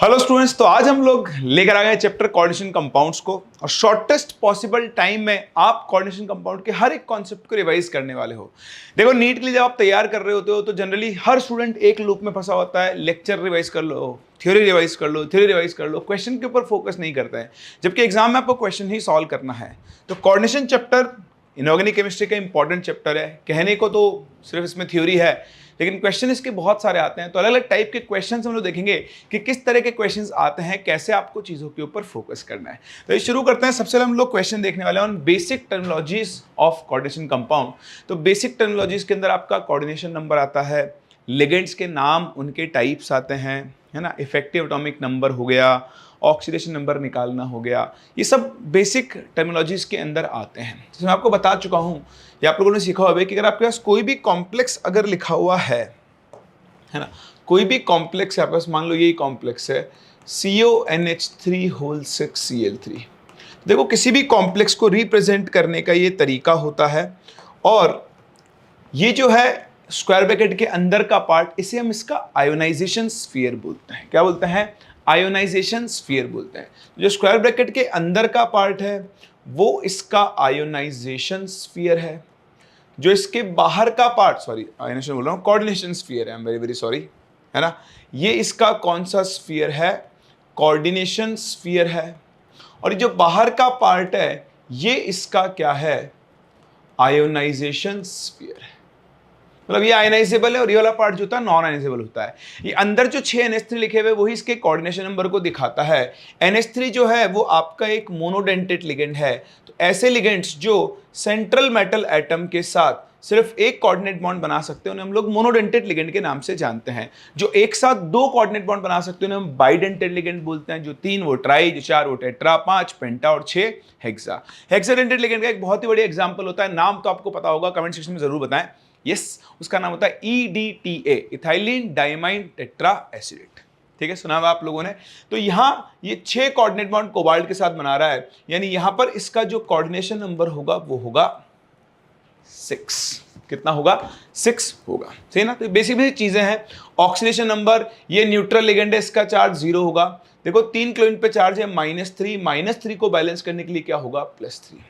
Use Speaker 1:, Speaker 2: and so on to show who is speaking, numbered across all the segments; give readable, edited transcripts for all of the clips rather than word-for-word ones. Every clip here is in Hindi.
Speaker 1: हेलो स्टूडेंट्स, तो आज हम लोग लेकर आ गए चैप्टर कोऑर्डिनेशन कंपाउंड्स को और शॉर्टेस्ट पॉसिबल टाइम में आप कोऑर्डिनेशन कंपाउंड के हर एक कॉन्सेप्ट को रिवाइज करने वाले हो। देखो, नीट के लिए जब आप तैयार कर रहे होते हो तो जनरली हर स्टूडेंट एक लूप में फंसा होता है। लेक्चर रिवाइज कर लो, थ्योरी रिवाइज कर लो, थ्योरी रिवाइज कर लो, क्वेश्चन के ऊपर फोकस नहीं करता है, जबकि एग्जाम में आपको क्वेश्चन ही सॉल्व करना है। तो कोऑर्डिनेशन चैप्टर इनऑर्गेनिक केमिस्ट्री का इंपॉर्टेंट चैप्टर है। कहने को तो सिर्फ इसमें थ्योरी है, लेकिन क्वेश्चन इसके बहुत सारे आते हैं। तो अलग अलग टाइप के क्वेश्चंस हम लोग देखेंगे कि किस तरह के क्वेश्चंस आते हैं, कैसे आपको चीज़ों के ऊपर फोकस करना है। तो ये शुरू करते हैं। सबसे पहले हम लोग क्वेश्चन देखने वाले हैं on basic terminologies of coordination compound. तो बेसिक टर्मिनोलॉजीज के अंदर आपका कोऑर्डिनेशन नंबर आता है, लिगेंड्स के नाम, उनके टाइप्स आते हैं, है ना, इफेक्टिव एटॉमिक नंबर हो गया, ऑक्सीडेशन नंबर निकालना हो गया। ये सब बेसिक टर्मिनोलॉजीज के अंदर आते हैं। जैसे मैं आपको बता चुका हूँ या आप लोगों ने सीखा होगा कि अगर आपके पास कोई भी कॉम्प्लेक्स अगर लिखा हुआ है ना, कोई भी कॉम्प्लेक्स है आपके पास, मान लो यही कॉम्प्लेक्स है CONH3 होल 6Cl3। देखो, किसी भी कॉम्प्लेक्स को रिप्रेजेंट करने का ये तरीका होता है और ये जो है स्क्वायर ब्रैकेट के अंदर का पार्ट, इसे हम इसका आयोनाइजेशन स्फीयर बोलते हैं। क्या बोलते हैं? आयोनाइजेशन स्फीयर बोलते हैं। जो स्क्वायर ब्रैकेट के अंदर का पार्ट है वो इसका आयोनाइजेशन स्फीयर है। जो इसके बाहर का पार्ट, सॉरी आयोनाइजेशन बोल रहा हूँ, कोऑर्डिनेशन स्फीयर है, I am very very sorry, है ना। ये इसका कौन सा स्फीयर है? कोऑर्डिनेशन स्फीयर है। और जो बाहर का पार्ट है ये इसका क्या है? आयोनाइजेशन स्फीयर है। मतलब ये आयनाइजेबल है और ये वाला पार्ट जो होता है नॉन आयनाइजेबल होता है। ये अंदर जो 6 NH3 लिखे हुए वही इसके कोऑर्डिनेशन नंबर को दिखाता है। NH3 जो है वो आपका एक मोनोडेंटेट लिगेंड है। तो ऐसे लिगेंड्स जो सेंट्रल मेटल एटम के साथ सिर्फ एक कोऑर्डिनेट बॉन्ड बना सकते हैं उन्हें हम लोग मोनोडेंटेट लिगेंड के नाम से जानते हैं। जो एक साथ 2 कोऑर्डिनेट बॉन्ड बना सकते हैं उन्हें हम बाइडेंटेट लिगेंड बोलते हैं। जो 3 वो ट्राई, जो 4 वो टेट्रा, 5 पेंटा और 6 हेक्सा। हेक्साडेंटेट लिगेंड का एक बहुत ही बड़ी एग्जांपल होता है, नाम तो आपको पता होगा, कमेंट सेक्शन में जरूर बताएं। यस, उसका नाम होता है EDTA, ethylene diamine tetra acetate. ठीक है, सुना हुआ आप लोगों ने। तो यहां ये 6 कोऑर्डिनेट बॉन्ड कोबाल्ट के साथ बना रहा है, यानी यहां पर इसका जो कोऑर्डिनेशन नंबर होगा वो होगा 6। कितना होगा? 6 होगा। सही ना। तो बेसिक बेसिक चीजें हैं। ऑक्सीडेशन नंबर, ये न्यूट्रल लिगेंड है, इसका चार्ज 0 होगा। देखो 3 क्लोरीन पे चार्ज है -3 को बैलेंस करने के लिए क्या होगा? +3।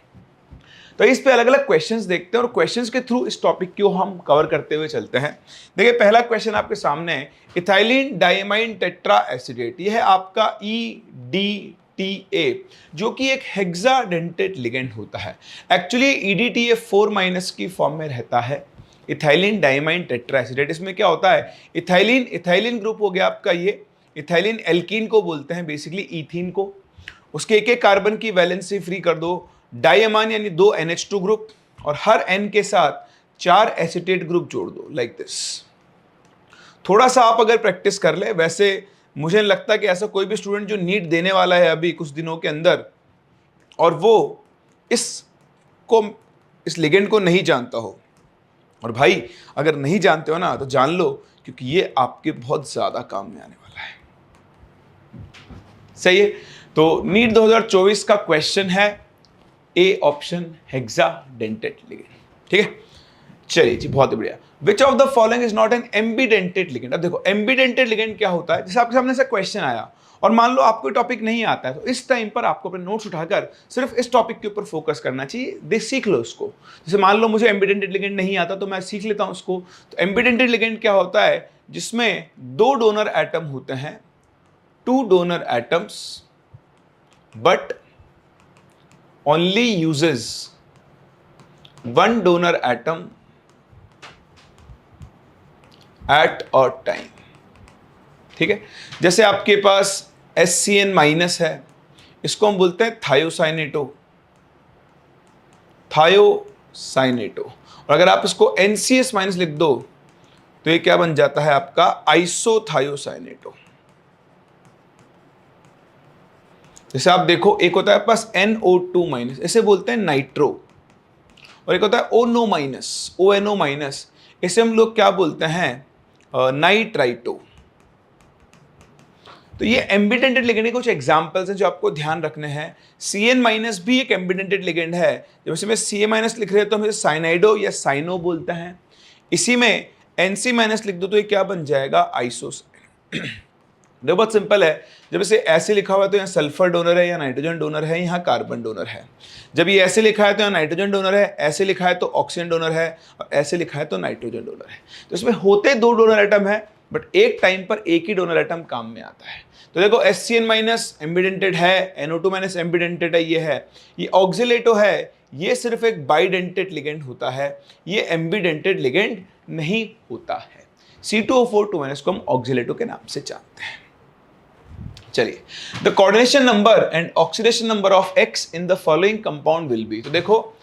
Speaker 1: तो इस पे अलग अलग क्वेश्चंस देखते हैं और क्वेश्चंस के थ्रू इस टॉपिक को हम कवर करते हुए चलते हैं। देखिए, पहला क्वेश्चन आपके सामने है, इथाइलिन डाइमाइन टेट्रा एसिडेट। यह है आपका EDTA, जो कि एक हेक्साडेंटेट लिगेंड होता है। एक्चुअली EDTA 4- की फॉर्म में रहता है। इथाइलिन डाइमाइन टेट्रा एसिडेट, इसमें क्या होता है? इथाइलिन ग्रुप हो गया आपका, ये इथाइलिन एल्कीन को बोलते हैं, बेसिकली ईथीन को। उसके एक एक कार्बन की वैलेंसी फ्री कर दो, डाइअमान यानी 2 NH2 ग्रुप, और हर N के साथ 4 एसिटेट ग्रुप जोड़ दो, लाइक दिस। थोड़ा सा आप अगर प्रैक्टिस कर ले, वैसे मुझे नहीं लगता कि ऐसा कोई भी स्टूडेंट जो नीट देने वाला है अभी कुछ दिनों के अंदर और वो इस लिगेंड को नहीं जानता हो। और भाई अगर नहीं जानते हो ना तो जान लो, क्योंकि ये आपके बहुत ज्यादा काम में आने वाला है। सही है। तो नीट 2024 का क्वेश्चन है ए ऑप्शन, हेक्साडेंटेट लिगेंड। ठीक है, चलिए जी, बहुत बढ़िया। विच of the following is not an ambidentate ligand. अब देखो, एम्बीडेंटेट लिगेंड क्या होता है? जैसे आपके सामने से क्वेश्चन आया और मान लो आपको टॉपिक नहीं आता है, तो इस टाइम पर आपको अपने नोट्स उठाकर सिर्फ इस टॉपिक के ऊपर फोकस करना चाहिए। सीख लो उसको। जैसे मान लो मुझे एम्बीडेंटेट लिगेंड नहीं आता तो मैं सीख लेता हूं उसको। तो एम्बीडेंटेट लिगेंड क्या होता है? जिसमें 2 डोनर एटम होते हैं, 2 donor atoms, but only uses 1 donor atom at a time। ठीक है, जैसे आपके पास SCN- है, इसको हम बोलते हैं थायोसाइनेटो, और अगर आप इसको NCS- लिख दो तो ये क्या बन जाता है आपका? आइसोथायोसाइनेटो। जैसे आप देखो, एक होता है पास NO2-, इसे बोलते हैं नाइट्रो, और एक होता है ONO-, इसे हम लोग क्या बोलते हैं? नाइट्राइटो। तो ये एम्बीडेंटेट लिगेंड के कुछ एग्जांपल्स हैं जो आपको ध्यान रखने हैं। CN- भी एक एम्बीडेंटेट लिगेंड है। जब इसमें Ca- लिख रहे हैं तो हम इसे साइनाइडो या साइनो बोलते हैं। इसी में NC- लिख दो तो ये क्या बन जाएगा? आइसोसाइनो। देखो बहुत सिंपल है, जब इसे ऐसे लिखा हुआ है तो यहाँ सल्फर डोनर है, यहाँ नाइट्रोजन डोनर है, यहाँ कार्बन डोनर है। जब ये ऐसे लिखा है तो यहाँ नाइट्रोजन डोनर है, ऐसे लिखा है तो ऑक्सीजन डोनर है, और ऐसे लिखा है तो नाइट्रोजन डोनर है। तो इसमें होते दो डोनर एटम है, बट एक टाइम पर एक ही डोनर एटम काम में आता है। तो देखो HCN माइनस एम्बिडेंटेड है, NO2 माइनस एम्बिडेंटेड है, ये ऑक्सिलेटो है, ये सिर्फ एक बाइडेंटेड लिगेंड होता है, ये एम्बिडेंटेड लिगेंड नहीं होता है। C2O4 2- को हम ऑक्सिलेटो के नाम से जानते हैं। चलिए, the coordination number and oxidation number of X in the following compound will be. तो देखो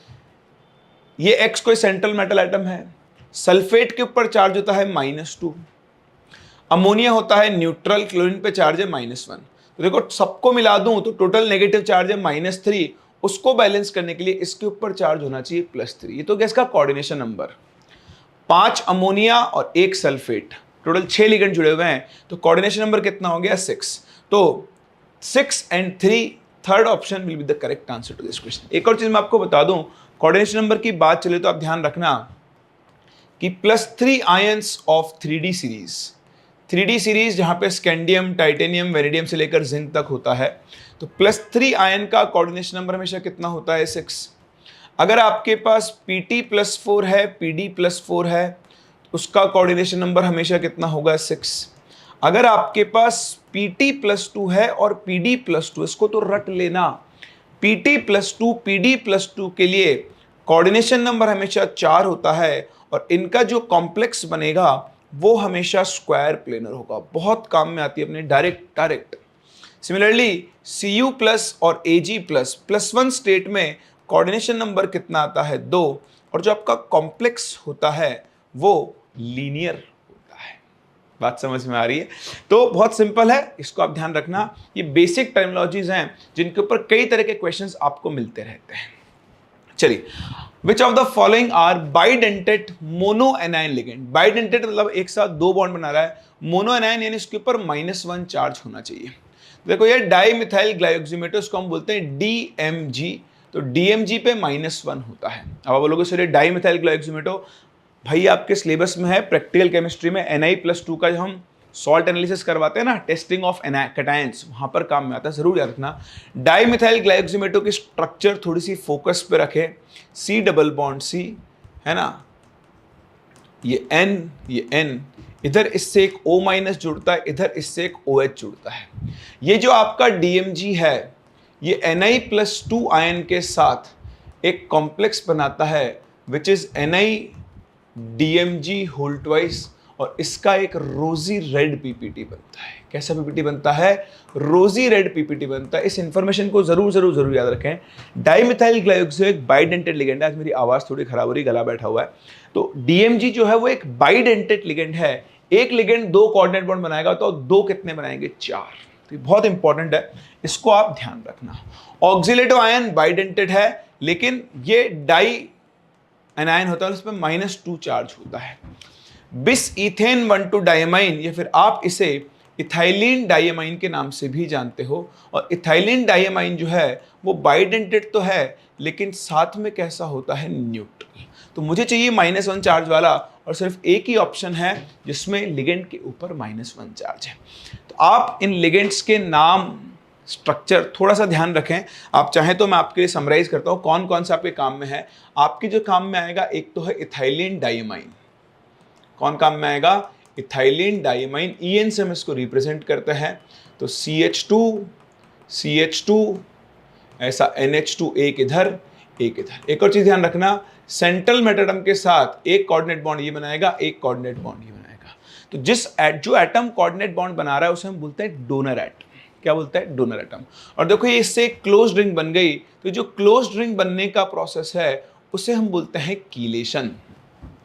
Speaker 1: ये X कोई सेंट्रल मेटल आइटम है, सल्फेट के ऊपर चार्ज होता है -2, अमोनिया होता है न्यूट्रल, क्लोरीन पे चार्ज है -1। तो देखो सबको मिला दूं तो टोटल नेगेटिव चार्ज है -3, उसको बैलेंस करने के लिए इसके ऊपर चार्ज होना चाहिए +3। ये तो क्या इसका कोऑर्डिनेशन नंबर। 5 अमोनिया और 1 सल्फेट, टोटल 6 लिगेंड जुड़े हुए हैं, तो कोऑर्डिनेशन नंबर कितना हो गया 6। तो 6 and 3, third option will be the correct answer to this question. एक और चीज मैं आपको बता दूं, कोऑर्डिनेशन नंबर की बात चले तो आप ध्यान रखना कि +3 ions of 3D series, 3D series जहां पे स्कैंडियम, टाइटेनियम, वेनेडियम से लेकर जिंक तक होता है, तो +3 आयन का कोऑर्डिनेशन नंबर हमेशा कितना होता है 6। अगर आपके पास Pt+4 है, Pd+4 है, उसका कोऑर्डिनेशन नंबर हमेशा कितना होगा 6। अगर आपके पास Pt+2 है और Pd+2, इसको तो रट लेना, Pt+2 Pd+2 के लिए कोऑर्डिनेशन नंबर हमेशा 4 होता है, और इनका जो कॉम्प्लेक्स बनेगा वो हमेशा स्क्वायर प्लेनर होगा। बहुत काम में आती है अपने डायरेक्ट। सिमिलरली Cu+ और Ag+, +1 स्टेट में कोऑर्डिनेशन नंबर कितना आता है 2, और जो आपका कॉम्प्लेक्स होता है वो लीनियर होता है। बात समझ में आ रही है? तो बहुत सिंपल है, इसको आप ध्यान रखना। ये बेसिक टर्मिनोलॉजीज हैं जिनके ऊपर कई तरह के क्वेश्चंस आपको मिलते रहते हैं। चलिए, which of the following are bidentate monoanion ligand. Bidentate मतलब एक साथ दो बॉन्ड बना रहा है, मोनोएनायन यानी इसके ऊपर -1 चार्ज होना चाहिए। देखो ये डाइमिथाइल ग्लाइकोसिमेटो, इसको हम बोलते हैं DMG, तो DMG पे -1 होता है। अब आप बोलोगे सर डाइमिथाइल ग्लाइकोसिमेटो, भाई आपके सिलेबस में है प्रैक्टिकल केमिस्ट्री में Na+2 का जो हम सॉल्ट एनालिसिस करवाते हैं ना, टेस्टिंग ऑफ कैटायंस, वहां पर काम में आता है, जरूर याद रखना। डाइमिथाइल ग्लाइकोसिमेटो की स्ट्रक्चर थोड़ी सी फोकस पे रखें, C+C है ना, ये N, इधर इससे एक O- जुड़ता है, इधर इससे एक OH जुड़ता है। ये जो आपका DMG है, ये Ni+2 आयन के साथ एक कॉम्प्लेक्स बनाता है which is NiDMG whole twice, और इसका एक रोजी रेड PPT बनता है। कैसा PPT बनता है? रोजी रेड PPT बनता है। इस इंफॉर्मेशन को जरूर याद रखें। डाइमिथाइल ग्लाइकोसिलेट एक बाइडेंटेड लिगेंड है। आज मेरी आवाज थोड़ी खराब हो रही, गला बैठा हुआ है। तो DMG जो है वो एक बाइडेंटेड लिगेंड है। एक लिगेंड 2 कोऑर्डिनेट बॉन्ड बनाएगा तो 2 कितने बनाएंगे? 4। तो ये बहुत इंपॉर्टेंट है, इसको आप ध्यान रखना। ऑक्सिलेटो आयन बाइडेंटेड है, लेकिन ये डाई एनायन होता है, उसमें -2 चार्ज होता है। बिस इथेन 1,2 डायमाइन, या फिर आप इसे इथाइलिन डायमाइन के नाम से भी जानते हो। और इथाइलिन डायमाइन जो है वो बाइडेंटेड तो है, लेकिन साथ में कैसा होता है? न्यूट्रल। तो मुझे चाहिए -1 चार्ज वाला, और सिर्फ एक ही ऑप्शन है जिसमें लिगेंड के ऊपर -1 चार्ज है। तो आप इन लिगेंड्स के नाम, स्ट्रक्चर थोड़ा सा ध्यान रखें। आप चाहें तो मैं आपके लिए समराइज करता हूं कौन कौन सा आपके काम में है। आपके जो काम में आएगा, एक तो है इथाइलिन डायमाइन। कौन काम में आएगा? Ethylene diamine. EN से हम इसको रिप्रेजेंट करते हैं, तो CH2 ऐसा NH2, एक इधर एक इधर। एक और चीज ध्यान रखना, सेंट्रल मेटाटम के साथ एक कोऑर्डिनेट बॉन्ड ये बनाएगा, एक कोऑर्डिनेट बॉन्ड ये बनाएगा। तो जो एटम कोऑर्डिनेट बॉन्ड बना रहा है उसे हम बोलते हैं डोनर एटम। क्या बोलते हैं? Donor atom. और देखो ये इससे क्लोज्ड रिंग बन गई, तो जो क्लोज्ड रिंग बनने का प्रोसेस है उसे हम बोलते हैं कीलेशन।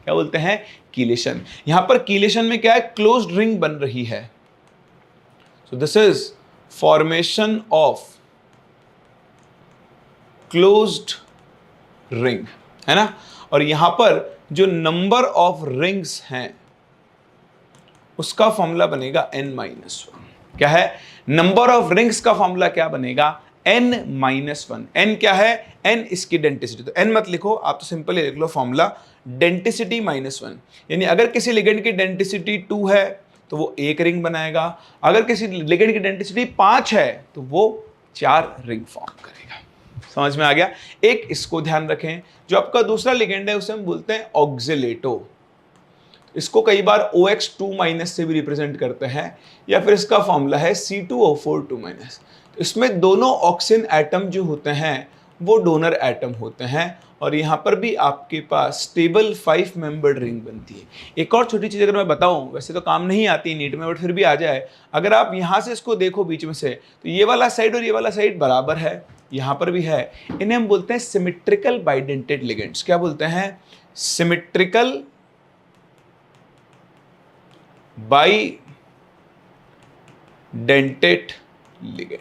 Speaker 1: क्या बोलते हैं? कीलेशन। यहां पर कीलेशन में क्या है? क्लोज्ड रिंग बन रही है। So this is formation of closed ring, है ना। और यहां पर जो नंबर ऑफ रिंग्स हैं उसका फॉर्मूला बनेगा N-1। क्या है? नंबर ऑफ रिंग्स का फॉर्मूला क्या बनेगा? N-1। N क्या है? N इसकी डेंसिटी। तो N मत लिखो, आप तो सिंपल लिख लो फॉर्मूला डेंसिटी -1। यानी अगर किसी लिगेंड की डेंसिटी 2 है तो वो एक रिंग बनाएगा, अगर किसी लिगेंड की डेंसिटी 5 है तो वो 4 रिंग फॉर्म करेगा। समझ में आ गया। एक इसको ध्यान रखें, जो आपका दूसरा लिगेंड है उसे हम बोलते हैं ऑक्सिलेटो। इसको कई बार OX2- से भी रिप्रेजेंट करते हैं, या फिर इसका फॉर्मूला है C2O4 2-। तो इसमें दोनों ऑक्सीजन एटम जो होते हैं वो डोनर एटम होते हैं, और यहाँ पर भी आपके पास स्टेबल 5 मेंबर्ड रिंग बनती है। एक और छोटी चीज अगर मैं बताऊं, वैसे तो काम नहीं आती नीट में, बट फिर भी आ जाए, अगर आप यहाँ से इसको देखो बीच में से, तो ये वाला साइड और ये वाला साइड बराबर है, यहाँ पर भी है। इन्हें हम बोलते हैं सिमेट्रिकल बाइडेंटेड लिगेंड्स। क्या बोलते हैं? Symmetrical bidentate ligand.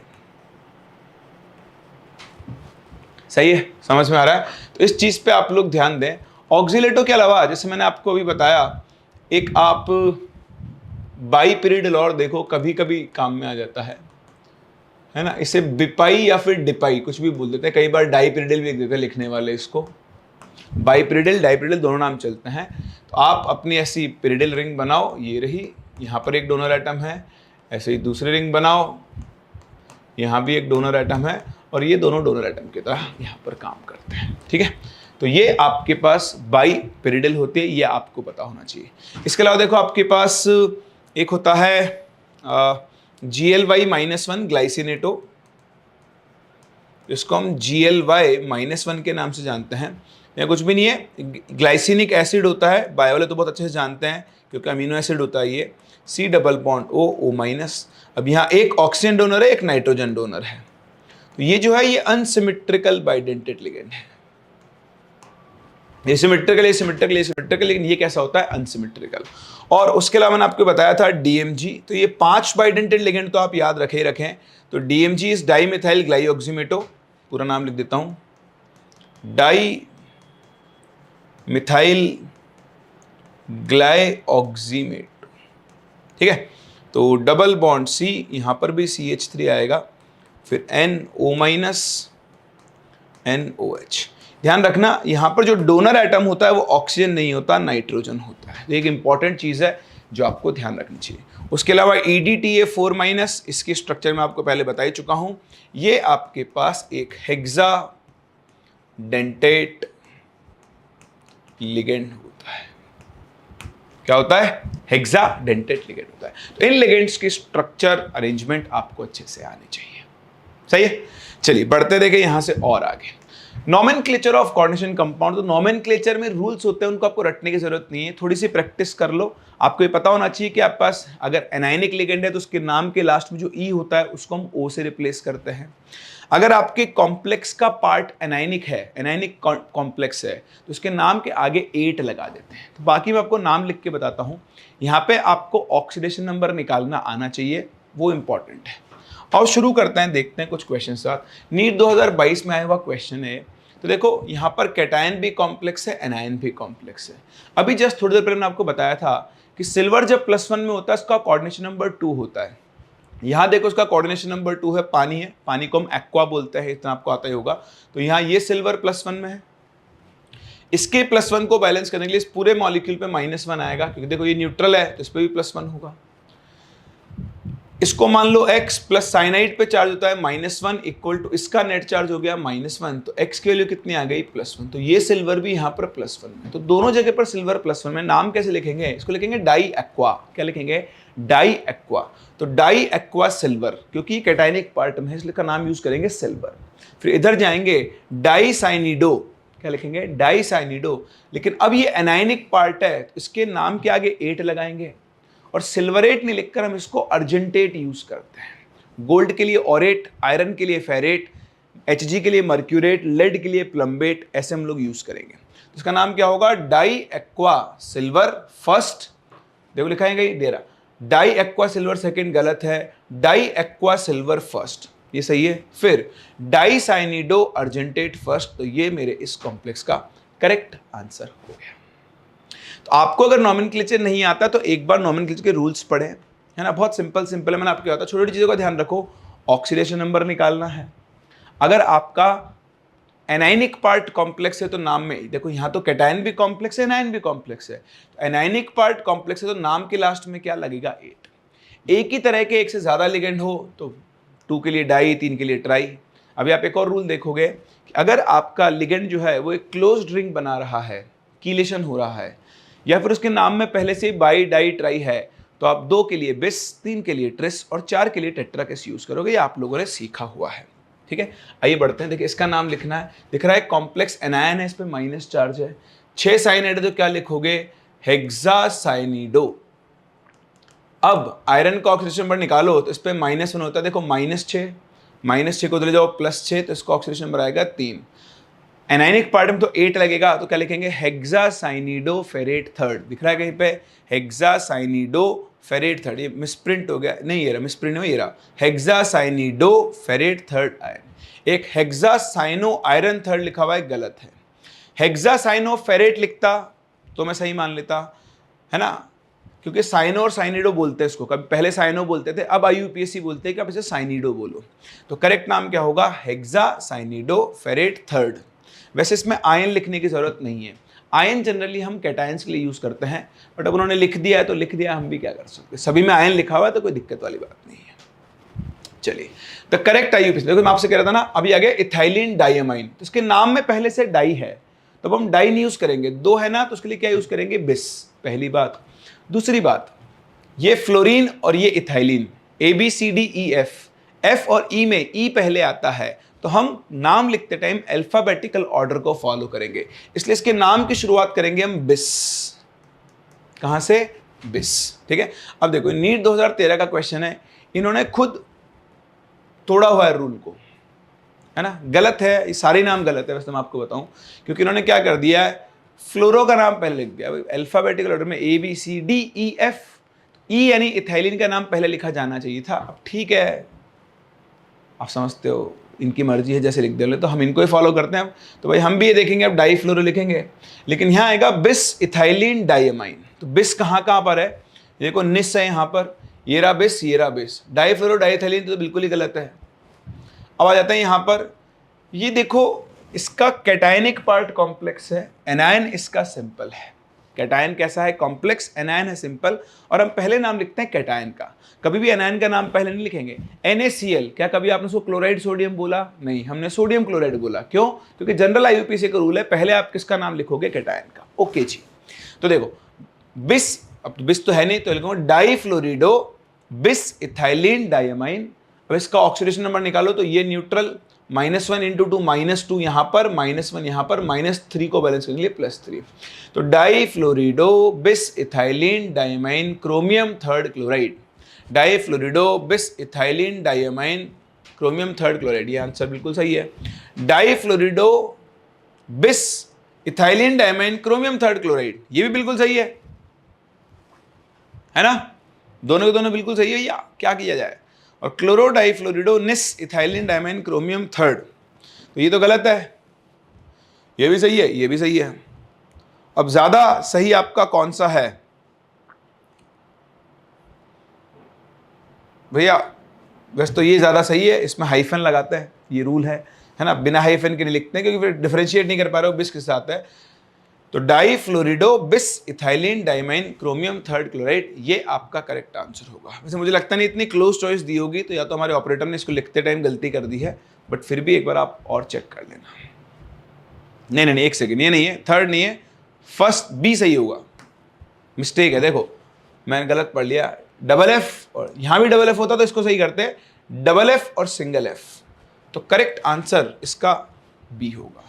Speaker 1: सही है, समझ में आ रहा है? तो इस चीज पे आप लोग ध्यान दें। ऑक्सिलेटो के अलावा जैसे मैंने आपको अभी बताया, एक आप बाइपिरिडल और देखो, कभी कभी काम में आ जाता है ना। इसे बिपाई या फिर डिपाई कुछ भी बोल देते हैं, कई बार डाइपिरिडल भी लिख देते हैं लिखने वाले इसको। बाइपिरिडल डाइपिरिडल दोनों नाम चलते हैं। तो आप अपनी ऐसी पिरिडल रिंग बनाओ, ये रही, यहाँ पर एक डोनर एटम है, ऐसे ही दूसरी रिंग बनाओ, यहाँ भी एक डोनर एटम है, और ये दोनों डोनर एटम की तरह यहाँ पर काम करते हैं। ठीक है, तो ये आपके पास बाइपिरिडल होते हैं, ये आपको पता होना चाहिए। इसके अलावा देखो आपके पास एक होता है GLY-1 ग्लाइसिनेटो, इसको हम GLY-1 के नाम से जानते हैं। या कुछ भी नहीं है, ग्लाइसिनिक एसिड होता है, बायो वाले तो बहुत अच्छे से जानते हैं क्योंकि अमीनो एसिड होता है ये, C+O O-। अब यहाँ एक ऑक्सीजन डोनर है, एक नाइट्रोजन डोनर है, तो ये जो है ये अनसिमेट्रिकल बाइडेंटेड लिगेंड है। ये सिमेट्रिकल, लेकिन ये कैसा होता है? अनसिमेट्रिकल। और उसके अलावा मैंने आपको बताया था DMG, तो ये 5 बाइडेंटेड लिगेंड तो आप याद रखें। तो DMG इज डाई मिथाइल ग्लाइऑक्सीमेटो, पूरा नाम लिख देता हूं, डाई मिथाइल ग्लाइऑक्सीमेटो। ठीक है, तो डबल बॉन्ड C, यहां पर भी CH3 आएगा, फिर NO- NOH। ध्यान रखना, यहां पर जो डोनर एटम होता है वो ऑक्सीजन नहीं होता, नाइट्रोजन होता है। एक इंपॉर्टेंट चीज है जो आपको ध्यान रखनी चाहिए। उसके अलावा EDTA4-, इसकी स्ट्रक्चर मैं आपको पहले बता ही चुका हूं। ये आपके पास एक हेक्सा डेंटेट लिगेंड होता है। क्या होता है? हेक्सा डेंटेट लिगेंड होता है। तो इन लिगेंड्स की स्ट्रक्चर अरेंजमेंट आपको अच्छे से आनी चाहिए। सही है, चलिए बढ़ते देखें यहां से और आगे। Nomenclature of coordination compound. तो नॉमेनक्लेचर में रूल्स होते हैं, उनको आपको रटने की जरूरत नहीं है, थोड़ी सी प्रैक्टिस कर लो। आपको ये पता होना चाहिए कि आपके पास अगर एनायनिक लिगेंड है तो उसके नाम के लास्ट में जो ई होता है उसको हम ओ से रिप्लेस करते हैं। अगर आपके कॉम्प्लेक्स का पार्ट एनायनिक है, एनायनिक कॉम्प्लेक्स है, तो उसके नाम के आगे 8 लगा देते हैं। तो बाकी मैं आपको नाम लिख के बताता हूं। यहाँ पे आपको ऑक्सीडेशन नंबर निकालना आना चाहिए, वो इंपॉर्टेंट है। और शुरू करते हैं, देखते हैं कुछ क्वेश्चन साथ। नीट 2022 में आया हुआ क्वेश्चन है। तो देखो यहाँ पर कैटायन भी कॉम्प्लेक्स है, एनायन भी कॉम्प्लेक्स है। अभी जस्ट थोड़ी देर पहले मैंने आपको बताया था कि सिल्वर जब +1 में होता है उसका कोऑर्डिनेशन नंबर 2 होता है। यहाँ देखो उसका कोऑर्डिनेशन नंबर 2 है, पानी है, पानी को हम एक्वा बोलते हैं, इतना आपको आता ही होगा। तो यहाँ ये सिल्वर +1 में है, इसके +1 को बैलेंस करने के लिए इस पूरे मॉलिक्यूल पे -1 आएगा, क्योंकि देखो ये न्यूट्रल है तो इस पर भी +1 होगा। इसको मान लो X प्लस साइनाइड पे चार्ज होता है -1 इक्वल टू इसका नेट चार्ज हो गया -1, तो X की वैल्यू कितनी आ गई? +1। तो ये सिल्वर भी यहाँ पर +1 में, तो दोनों जगह पर सिल्वर +1 में। नाम कैसे लिखेंगे इसको? लिखेंगे डाई एक्वा। क्या लिखेंगे? Di aqua. तो डाई एक्वा सिल्वर, क्योंकि कैटायनिक पार्ट में है इसलिए का नाम यूज करेंगे सिल्वर। फिर इधर जाएंगे डाई साइनिडो। क्या लिखेंगे? डाई साइनिडो। लेकिन अब ये एनायनिक पार्ट है तो इसके नाम के आगे 8 लगाएंगे, और सिल्वरेट नहीं लिखकर हम इसको अर्जेंटेट यूज करते हैं। गोल्ड के लिए ऑरेट, आयरन के लिए फेरेट, Hg के लिए मर्क्यूरेट, लेड के लिए प्लम्बेट, ऐसे हम लोग यूज करेंगे। तो इसका नाम क्या होगा? Di aqua silver first. देखो लिखा है दे रहा, डाई एक्वा सिल्वर सेकेंड गलत है, डाई एक्वा सिल्वर फर्स्ट ये सही है। फिर डाई साइनिडो अर्जेंटेट फर्स्ट, तो ये मेरे इस कॉम्प्लेक्स का करेक्ट आंसर हो गया। तो आपको अगर नॉमेनक्लेचर नहीं आता तो एक बार नॉमेनक्लेचर के रूल्स पढ़े, है ना, बहुत सिंपल है। मैंने आपको बताया, छोटी छोटी चीज़ों का ध्यान रखो। ऑक्सीडेशन नंबर निकालना है। अगर आपका एनाइनिक पार्ट कॉम्प्लेक्स है तो नाम में देखो, यहाँ तो कैटायन भी कॉम्प्लेक्स है, एनायन भी कॉम्प्लेक्स है। तो एनाइनिक पार्ट कॉम्प्लेक्स है तो नाम के लास्ट में क्या लगेगा? 8। एक ही तरह के एक से ज्यादा लिगेंड हो तो 2 के लिए डाई, 3 के लिए ट्राई। अभी आप एक और रूल देखोगे कि अगर आपका लिगेंड जो है वो एक क्लोज्ड रिंग बना रहा है, कीलेशन हो रहा है, या फिर उसके नाम में पहले से बाई डाई ट्राई है, तो आप 2 के लिए बिस, 3 के लिए ट्रिस और 4 के लिए टेट्राकेस यूज करोगे। ये आप लोगों ने सीखा हुआ है। ठीक है, आइए बढ़ते हैं। देखिए इसका नाम लिखना है, दिख रहा है कॉम्प्लेक्स एनायन है, इस पे माइनस चार्ज है। 6 साइनाइड है तो क्या लिखोगे? हेक्सासाइनिडो। अब आयरन का ऑक्सीडेशन नंबर निकालो तो इस पे -1 होता है, देखो -6 को ले जाओ +6 तो इसका ऑक्सीडेशन नंबर आएगा 3। एनाइनिक पार्ट में तो 8 लगेगा तो क्या लिखेंगे? हेक्सासाइनिडो फेरेट थर्ड। दिख रहा है कहीं पे? हेक्सासाइनिडो फेरेट थर्ड। ये मिसप्रिंट हो गया, नहीं ये रहा मिसप्रिंट हो, ये रहा हेक्सासाइनिडो फेरेट थर्ड आयरन। एक हेक्सासाइनो आयरन थर्ड लिखा हुआ है, गलत है। हेक्सासाइनो फेरेट लिखता तो मैं सही मान लेता, है ना, क्योंकि साइनो और साइनिडो बोलते हैं इसको, कभी पहले साइनो बोलते थे, अब IUPAC बोलते हैं कि आप इसे साइनिडो बोलो। तो करेक्ट नाम क्या होगा? हेक्सासाइनिडो फेरेट थर्ड। वैसे इसमें आयन लिखने की जरूरत नहीं है, आयन जनरली हम कैटायंस के लिए यूज करते हैं, बट अब उन्होंने लिख दिया है तो लिख दिया, हम भी क्या कर सकते हैं, सभी में आयन लिखा हुआ है तो कोई दिक्कत वाली बात नहीं है। चलिए, द करेक्ट IUPAC, देखो मैं आपसे कह रहा था ना, अभी आ गया इथाइलिन डाइअमाइन, तो इसके नाम में पहले से डाई है तो अब हम डाई नहीं यूज करेंगे, 2 है ना तो उसके लिए क्या यूज करेंगे? बिस, पहली बात। दूसरी बात, ये फ्लोरीन और ये इथाइलिन, ABCDEF, F और E में E पहले आता है, तो हम नाम लिखते टाइम अल्फाबेटिकल ऑर्डर को फॉलो करेंगे, इसलिए इसके नाम की शुरुआत करेंगे हम बिस। कहां से? बिस। ठीक है, अब देखो नीट 2013 का क्वेश्चन है, इन्होंने खुद तोड़ा हुआ है रूल को, है ना, गलत है, ये सारे नाम गलत है वैसे मैं आपको बताऊं, क्योंकि इन्होंने क्या कर दिया है, फ्लोरो का नाम पहले लिख दिया अल्फाबेटिकल ऑर्डर में ABCDEF, ई यानी इथाइलिन का नाम पहले लिखा जाना चाहिए था। अब ठीक है, आप समझते हो, इनकी मर्जी है, जैसे लिख दे, तो हम इनको ही फॉलो करते हैं। तो भाई हम भी ये देखेंगे, अब डाई फ्लोरो लिखेंगे, लेकिन यहाँ आएगा बिस इथाइलिन डाइअमाइन। तो बिस कहाँ पर है? देखो निस है यहाँ पर, ये रहा बिस, ये रहा बिस, डाई फ्लोरो डाइथाइलिन तो बिल्कुल ही गलत है। अब आ जाते हैं यहाँ पर, ये देखो इसका कैटायनिक पार्ट कॉम्प्लेक्स है, एनायन इसका सिंपल है। कैटायन कैसा है? कॉम्प्लेक्स, एनायन है सिंपल, और हम पहले नाम लिखते हैं कैटायन का, कभी भी एनायन का नाम पहले नहीं लिखेंगे। NaCl, क्या कभी आपने उसको क्लोराइड सोडियम बोला? नहीं, हमने सोडियम क्लोराइड बोला। क्यों? क्योंकि जनरल IUPAC का रूल है, पहले आप किसका नाम लिखोगे? कैटायन का। ओके जी, तो देखो बिस, अब तो बिस तो है नहीं तो लिखूंगा डाईफ्लोरिडो बिस इथाइलिन डाइअमाइन। अब इसका ऑक्सीडेशन नंबर निकालो तो ये न्यूट्रल, -1 × 2 -2 यहाँ पर, -1 यहाँ पर, -3 को बैलेंस करने के लिए +3, तो difluorido bis ethylene diamine chromium third chloride, difluorido bis ethylene diamine chromium third chloride, ये आंसर बिल्कुल सही है। Difluorido bis ethylene diamine chromium third chloride, ये भी बिल्कुल सही है ना, दोनों के दोनों बिल्कुल सही है, या क्या किया जाए? और क्लोरोडाईफ्लोरिडो निस इथाइलिन डाइअमाइन क्रोमियम थर्ड, तो ये तो गलत है, ये भी सही है, ये भी सही है। अब ज्यादा सही आपका कौन सा है भैया? वैसे तो ये ज्यादा सही है, इसमें हाइफन लगाते हैं, ये रूल है ना, बिना हाइफन के नहीं लिखते हैं क्योंकि फिर डिफरेंशिएट नहीं कर पा रहे हो बिस के साथ है। तो difluorido bis ethylene diamine chromium third chloride, ये आपका करेक्ट आंसर होगा। वैसे मुझे लगता नहीं इतनी क्लोज चॉइस दी होगी, तो या तो हमारे ऑपरेटर ने इसको लिखते टाइम गलती कर दी है, बट फिर भी एक बार आप और चेक कर लेना। नहीं नहीं नहीं, एक सेकेंड, ये नहीं है, थर्ड नहीं है, फर्स्ट बी सही होगा, मिस्टेक है, देखो मैंने गलत पढ़ लिया, F, और यहाँ भी F होता तो इसको सही करते, F और F, तो करेक्ट आंसर इसका बी होगा।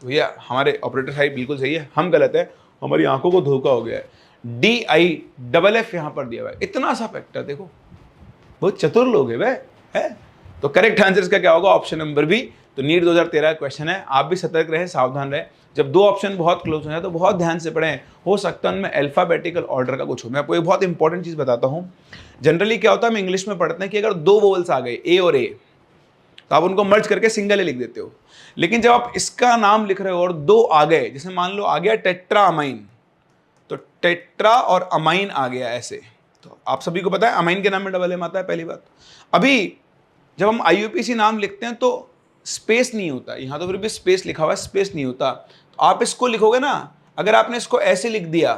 Speaker 1: तो भैया हमारे ऑपरेटर साहब बिल्कुल सही है, हम गलत है, हमारी आंखों को धोखा हो गया है। DIFF यहाँ पर दिया हुआ है, इतना सा फैक्टर, देखो बहुत चतुर लोग है वह है। तो करेक्ट आंसर इसका क्या होगा? Option number B. तो नीट 2013 का क्वेश्चन है, आप भी सतर्क रहें, सावधान रहें, जब 2 ऑप्शन बहुत क्लोज हो जाए तो बहुत ध्यान से पढ़ें, हो सकता है उनमें अल्फाबेटिकल ऑर्डर का कुछ हो। मैं आपको एक बहुत इंपॉर्टेंट चीज बताता हूँ, जनरली क्या होता है, हम इंग्लिश में पढ़ते हैं कि अगर 2 वोवल्स आ गए ए और ए, तो आप उनको मर्ज करके सिंगल ए लिख देते हो, लेकिन जब आप इसका नाम लिख रहे हो और 2 आ गए, जैसे मान लो आ गया टेट्रा अमाइन, तो टेट्रा और अमाइन आ गया ऐसे, तो आप सभी को पता है अमाइन के नाम में डबल एम आता है, पहली बात। अभी जब हम IUPAC नाम लिखते हैं तो स्पेस नहीं होता, यहाँ तो फिर भी स्पेस लिखा हुआ है, स्पेस नहीं होता। तो आप इसको लिखोगे ना, अगर आपने इसको ऐसे लिख दिया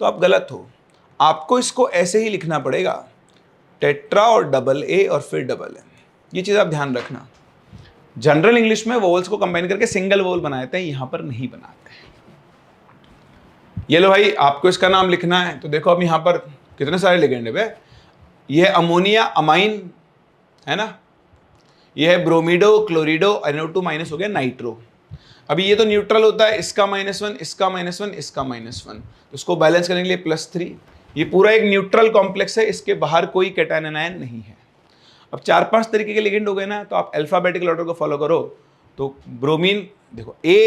Speaker 1: तो आप गलत हो, आपको इसको ऐसे ही लिखना पड़ेगा, टेट्रा और डबल ए और फिर डबल एन। ये चीज़ आप ध्यान रखना। जनरल इंग्लिश में वोवल्स को कंबाइन करके सिंगल वोवल बनाते हैं, यहां पर नहीं बनाते हैं। ये लो भाई, आपको इसका नाम लिखना है, तो देखो अब यहां पर कितने सारे लिगेंड है बे। ये है अमोनिया अमाइन, है ना, ये है ब्रोमीडो क्लोरिडो, NO2 माइनस हो गया नाइट्रो। अभी ये तो न्यूट्रल होता है, इसका -1, इसका -1, इसका -1, तो इसको बैलेंस करने के लिए +3। ये पूरा एक न्यूट्रल कॉम्प्लेक्स है, इसके बाहर कोई कैटायन एनायन नहीं है। अब 4-5 तरीके के लिगेंड हो गए ना, तो आप अल्फाबेटिकल ऑर्डर को फॉलो करो। तो ब्रोमीन देखो A,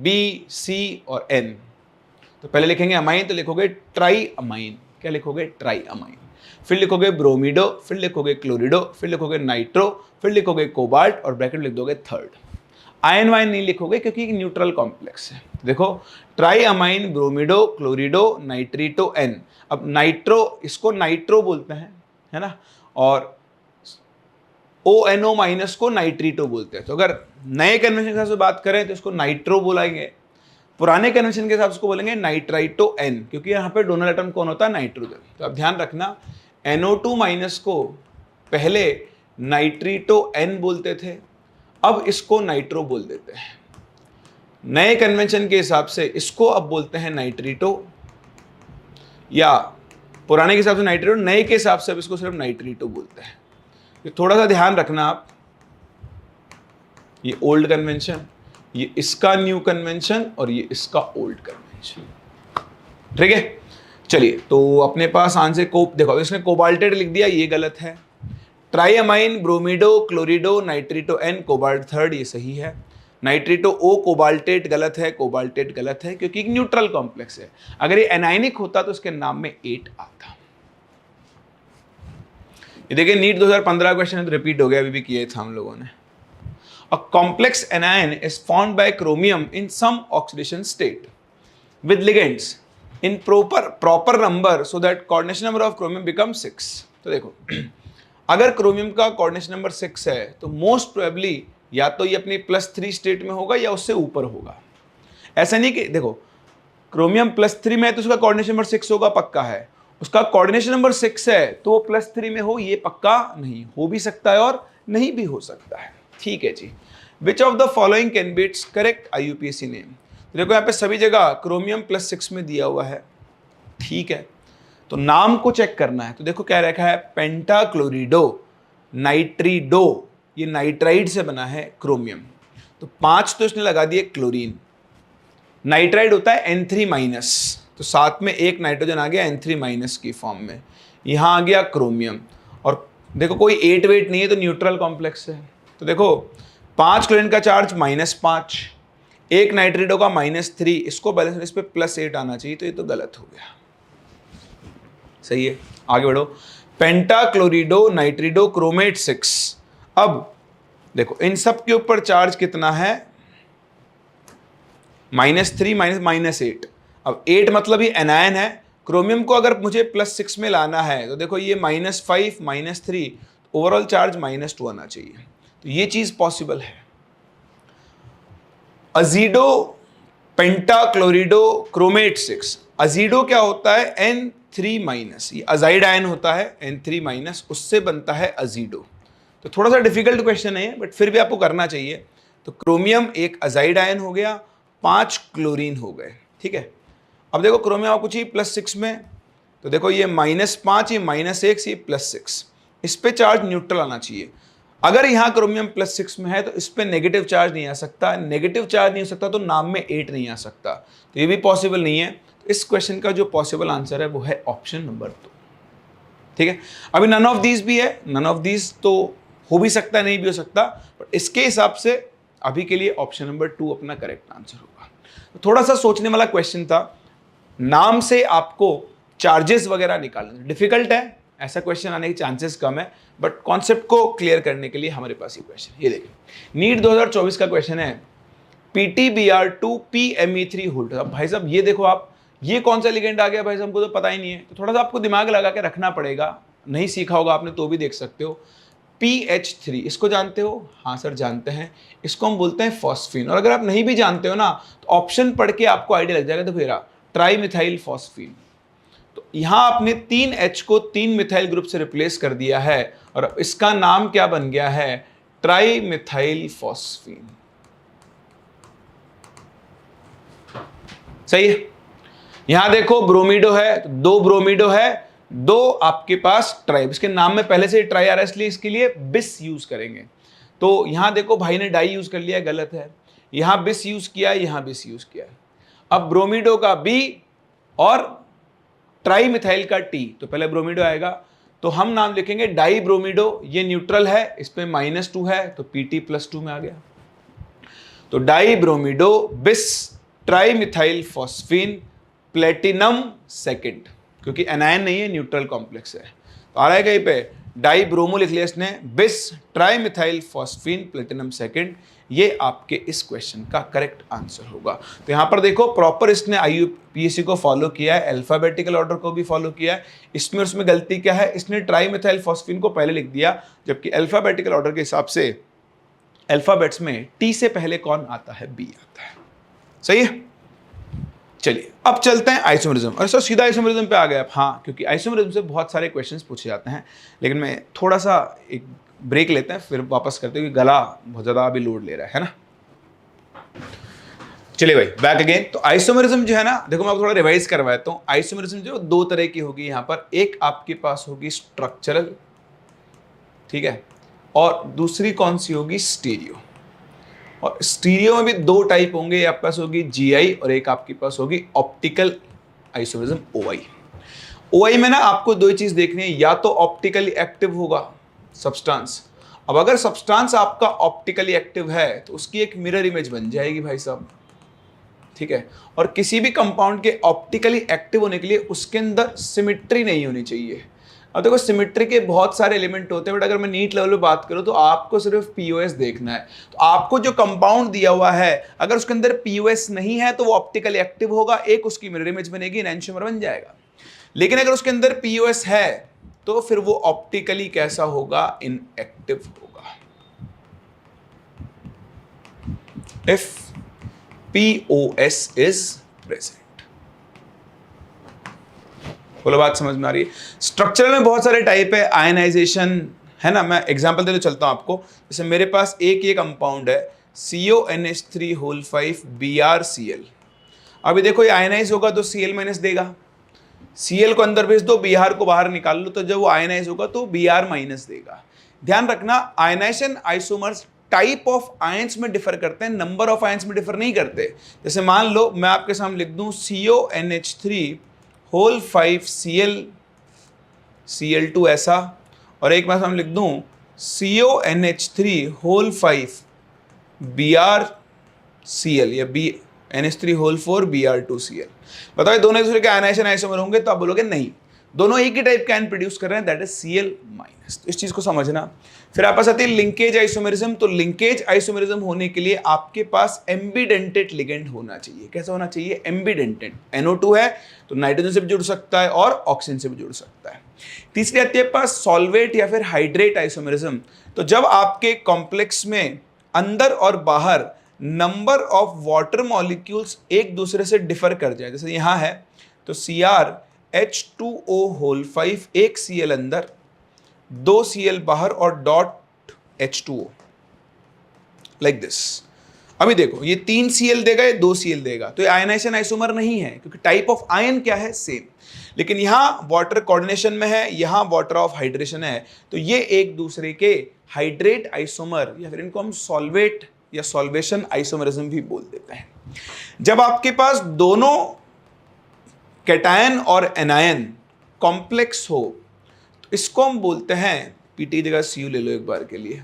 Speaker 1: B, C और N। तो पहले लिखेंगे अमाइन, तो लिखोगे ट्राई अमाइन। क्या लिखोगे? Try amine. फिर लिखोगे ब्रोमीडो, फिर लिखोगे क्लोरिडो, फिर लिखोगे नाइट्रो, फिर लिखोगे कोबाल्ट और ब्रैकेट लिख दोगे थर्ड। आयन वाइन नहीं लिखोगे क्योंकि न्यूट्रल कॉम्प्लेक्स है। देखो ट्राई अमाइन, ब्रोमीडो, क्लोरिडो, नाइट्रीटो, N। अब नाइट्रो, इसको नाइट्रो बोलते हैं, है ना, और ONO माइनस को नाइट्रीटो बोलते हैं। तो अगर नए कन्वेंशन के हिसाब से बात करें तो इसको नाइट्रो बोलेंगे, पुराने कन्वेंशन के हिसाब से बोलेंगे नाइट्राइटो N, क्योंकि यहाँ पे डोनर एटम कौन होता है? नाइट्रोजन। तो आप ध्यान रखना, NO2 माइनस को पहले नाइट्रीटो N बोलते थे, अब इसको नाइट्रो बोल देते हैं। नए कन्वेंशन के हिसाब से इसको अब बोलते हैं नाइट्रीटो, या पुराने के हिसाब से नाइट्रीटो, नए के हिसाब से अब इसको सिर्फ नाइट्रीटो बोलते हैं। ये थोड़ा सा ध्यान रखना आप, ये ओल्ड कन्वेंशन, ये इसका न्यू कन्वेंशन और ये इसका ओल्ड कन्वेंशन, ठीक है। चलिए, तो अपने पास आंसर को देखो, इसने कोबाल्टेट लिख दिया, ये गलत है। ट्राइअमाइन, ब्रोमीडो, क्लोरिडो, नाइट्रीटो N, कोबाल्ट थर्ड, ये सही है। नाइट्रीटो O, कोबाल्टेट गलत है, कोबाल्टेट गलत है क्योंकि एक न्यूट्रल कॉम्प्लेक्स है। अगर ये एनाइनिक होता तो इसके नाम में 8 आता। ये देखिए नीट 2015 क्वेश्चन है, तो रिपीट हो गया, अभी भी किए थे हम लोगों ने। A complex anion is formed by chromium in some oxidation state with ligands in proper number so that coordination number of chromium becomes 6। तो देखो अगर क्रोमियम का कोऑर्डिनेशन नंबर 6 है तो मोस्ट प्रोबेबली या तो ये अपनी +3 स्टेट में होगा या उससे ऊपर होगा। ऐसा नहीं कि देखो क्रोमियम +3 में है तो उसका कोऑर्डिनेशन नंबर 6 होगा, पक्का है। उसका कोऑर्डिनेशन नंबर 6 है तो वो +3 में हो, ये पक्का नहीं, हो भी सकता है और नहीं भी हो सकता है। ठीक है जी। Which of the following can be its correct IUPAC name. देखो यहाँ पे सभी जगह क्रोमियम +6 में दिया हुआ है, ठीक है, तो नाम को चेक करना है। तो देखो क्या रखा है, पेंटाक्लोरिडो नाइट्रीडो, ये नाइट्राइड से बना है क्रोमियम, तो 5 तो इसने लगा दिए क्लोरीन। नाइट्राइड होता है N3-, तो साथ में एक नाइट्रोजन आ गया N3- की फॉर्म में, यहाँ आ गया क्रोमियम। और देखो कोई 8 वेट नहीं है तो न्यूट्रल कॉम्प्लेक्स है। तो देखो 5 क्लोरीन का चार्ज -5, एक नाइट्रीडो का -3, इसको बैलेंस इस पे +8 आना चाहिए, तो ये तो गलत हो गया। सही है, आगे बढ़ो। पेंटाक्लोरिडो नाइट्रीडो क्रोमेट 6। अब देखो इन सब के ऊपर चार्ज कितना है, -3 -8। अब 8 मतलब ये एनायन है। क्रोमियम को अगर मुझे +6 में लाना है तो देखो ये -5 -3, ओवरऑल चार्ज -2 आना चाहिए, तो ये चीज पॉसिबल है। अजीडो पेंटाक्लोरिडो क्रोमेट 6। अजीडो क्या होता है, N3-, ये अजाइड आयन होता है N3-, उससे बनता है अजीडो। तो थोड़ा सा डिफिकल्ट क्वेश्चन है बट फिर भी आपको करना चाहिए। तो क्रोमियम एक अजाइड आयन हो गया, 5 क्लोरीन हो गए, ठीक है। अब देखो क्रोमियम आपको चाहिए +6 में, तो देखो ये -5, ये -1, ये +6, इस पे चार्ज न्यूट्रल आना चाहिए। अगर यहाँ क्रोमियम +6 में है तो इस पे नेगेटिव चार्ज नहीं आ सकता, नेगेटिव चार्ज नहीं हो सकता तो नाम में 8 नहीं आ सकता, तो ये भी पॉसिबल नहीं है। तो इस क्वेश्चन का जो पॉसिबल आंसर है वो है ऑप्शन नंबर 2, ठीक है। अभी नन ऑफ दीज भी है, नन ऑफ दीज तो हो भी सकता है, नहीं भी हो सकता, बट इसके हिसाब से अभी के लिए ऑप्शन नंबर 2 अपना करेक्ट आंसर होगा। तो थोड़ा सा सोचने वाला क्वेश्चन था, नाम से आपको चार्जेस वगैरह निकालना डिफिकल्ट है, ऐसा क्वेश्चन आने के चांसेस कम है, बट कॉन्सेप्ट को क्लियर करने के लिए हमारे पास ये क्वेश्चन, ये देखिए नीट 2024 का क्वेश्चन है, PTBr2 PMe3 होल्ड। अब भाई साहब ये देखो आप, ये कौन सा लिगेंड आ गया भाई साहब, हमको तो पता ही नहीं है, तो थोड़ा सा आपको दिमाग लगा के रखना पड़ेगा, नहीं सीखा होगा आपने तो भी देख सकते हो। PH3 इसको जानते हो? हाँ सर जानते हैं। इसको हम बोलते हैं फॉस्फीन। और अगर आप नहीं भी जानते हो ना तो ऑप्शन पढ़ के आपको आइडिया लग जाएगा। तो फिर ट्राई मिथाइल फॉस्फीन। तो यहां आपने 3H को 3 मिथाइल ग्रुप से रिप्लेस कर दिया है और इसका नाम क्या बन गया है? Tri methyl phosphine. सही है। यहां देखो ब्रोमीडो है, तो 2 ब्रोमीडो है, 2 आपके पास ट्राई। इसके नाम में पहले से ट्राई आ रहा है इसलिए इसके लिए बिस यूज करेंगे। तो यहां देखो भाई ने डाई यूज कर लिया, गलत है। यहां बिस यूज किया, यहां बिस यूज किया। अब ब्रोमीडो का बी और ट्राई मिथाइल का टी, तो पहले ब्रोमीडो आएगा। तो हम नाम लिखेंगे डाई ब्रोमीडो। ये न्यूट्रल है, इस पे -2 है तो Pt+2 में आ गया। तो डाई ब्रोमीडो बिस tri methyl phosphine platinum second, क्योंकि एनायन नहीं है, न्यूट्रल कॉम्प्लेक्स है। तो आ रहा है कहीं पे डाई ब्रोमो लिख लिया इसने, बिस tri methyl phosphine platinum second. ये आपके इस क्वेश्चन का करेक्ट आंसर होगा। तो यहां पर देखो प्रॉपर इसने IUPAC को फॉलो किया है, अल्फाबेटिकल ऑर्डर को भी फॉलो किया है। इसमें उसमें गलती क्या है? इसने ट्राई मिथाइल फॉस्फीन को पहले लिख दिया, जबकि अल्फाबेटिकल ऑर्डर के हिसाब से अल्फाबेट्स में टी से पहले कौन आता है? बी आता है। सही है। चलिए अब चलते हैं आइसोमेरिज्म। और सर सीधा आइसोमेरिज्म पे आ गए आप? हाँ, क्योंकि आइसोमेरिज्म से बहुत सारे क्वेश्चंस पूछे जाते हैं, लेकिन मैं थोड़ा सा एक ब्रेक लेते हैं फिर वापस करते हैं, क्योंकि गला बहुत ज्यादा अभी लोड ले रहा है ना। चलिए भाई बैक अगेन। तो आइसोमेरिज्म जो है ना, देखो मैं आपको थोड़ा रिवाइज करवाता हूँ। आइसोमेरिज्म जो 2 तरह की होगी यहाँ पर, एक आपके पास होगी स्ट्रक्चरल, ठीक है, और दूसरी कौन सी होगी? स्टीरियो। और स्टीरियो में भी 2 टाइप होंगे, आपके पास होगी GI और एक आपके पास होगी ऑप्टिकल आइसोमेरिज्म OI। OI में ना आपको 2 चीज देखनी है, या तो ऑप्टिकली एक्टिव होगा सब्सटेंस। अब अगर सब्सटेंस आपका ऑप्टिकली एक्टिव है तो उसकी एक मिरर इमेज बन जाएगी भाई साहब, ठीक है। और किसी भी कंपाउंड के ऑप्टिकली एक्टिव होने के लिए उसके अंदर सिमेट्री नहीं होनी चाहिए। अब देखो सिमेट्री के बहुत सारे एलिमेंट होते हैं, बट अगर मैं नीट लेवल पे बात करूं तो आपको सिर्फ POS देखना है। तो आपको जो कंपाउंड दिया हुआ है अगर उसके अंदर POS नहीं है तो वो ऑप्टिकली एक्टिव होगा, एक उसकी मिरर इमेज बनेगी, एनेंटियोमर बन जाएगा। लेकिन अगर उसके अंदर POS है तो फिर वो ऑप्टिकली कैसा होगा? इनएक्टिव होगा। If POS is present. बोलो बात समझ में आ रही है? स्ट्रक्चरल में बहुत सारे टाइप है, आयनाइजेशन है ना। मैं एग्जांपल देते चलता हूं आपको। जैसे मेरे पास एक ये कंपाउंड है CONH3 BrCl। अभी देखो ये आयनाइज होगा तो Cl- देगा, Cl को अंदर भेज दो, Br को बाहर निकाल लो, तो जब वो आयनाइज होगा तो Br- देगा। ध्यान रखना ionisation isomers type of ions में डिफर करते हैं, नंबर ऑफ आयंस में डिफर नहीं करते। जैसे मान लो मैं आपके सामने लिख दूं CONH3 Cl2 ऐसा, और एक मैं सामने लिख दूं CONH3 BrCl या NH3 Br2Cl। बताओ दोनों एक दूसरे के आयनाइजेशन आइसोमर होंगे? तो आप बोलोगे नहीं, दोनों एक ही टाइप का आयन प्रोड्यूस कर रहे हैं, दैट इज Cl-। तो इस चीज को समझना। फिर आपके पास आती है लिंकेज आइसोमेरिज्म। तो लिंकेज आइसोमेरिज्म होने के लिए आपके पास एम्बिडेंटेड लिगेंड होना चाहिए। कैसा होना चाहिए? एम्बिडेंटेड। NO2 है तो नाइट्रोजन से भी जुड़ सकता है और ऑक्सीजन से भी जुड़ सकता है। तीसरी आती है पास सॉल्वेट या फिर हाइड्रेट आइसोमेरिज्म। तो जब आपके कॉम्प्लेक्स में अंदर और बाहर नंबर ऑफ वाटर मॉलिक्यूल्स एक दूसरे से डिफर कर जाए, जैसे यहां है तो CrH2O5 एक Cl अंदर, 2 Cl बाहर और डॉट H2O लाइक दिस। अभी देखो ये 3 Cl देगा, ये 2 Cl देगा, तो ये आयनाइजेशन आइसोमर नहीं है, क्योंकि टाइप ऑफ आयन क्या है? सेम। लेकिन यहां वाटर कोऑर्डिनेशन में है, यहां वाटर ऑफ हाइड्रेशन है, तो ये एक दूसरे के हाइड्रेट आइसोमर या फिर इनको हम सॉल्वेट या सॉल्वेशन आइसोमेरिज्म भी बोल देते हैं। जब आपके पास दोनों कैटायन और एनायन कॉम्प्लेक्स हो तो इसको हम बोलते हैं, पीटी जगह CU ले लो एक बार के लिए,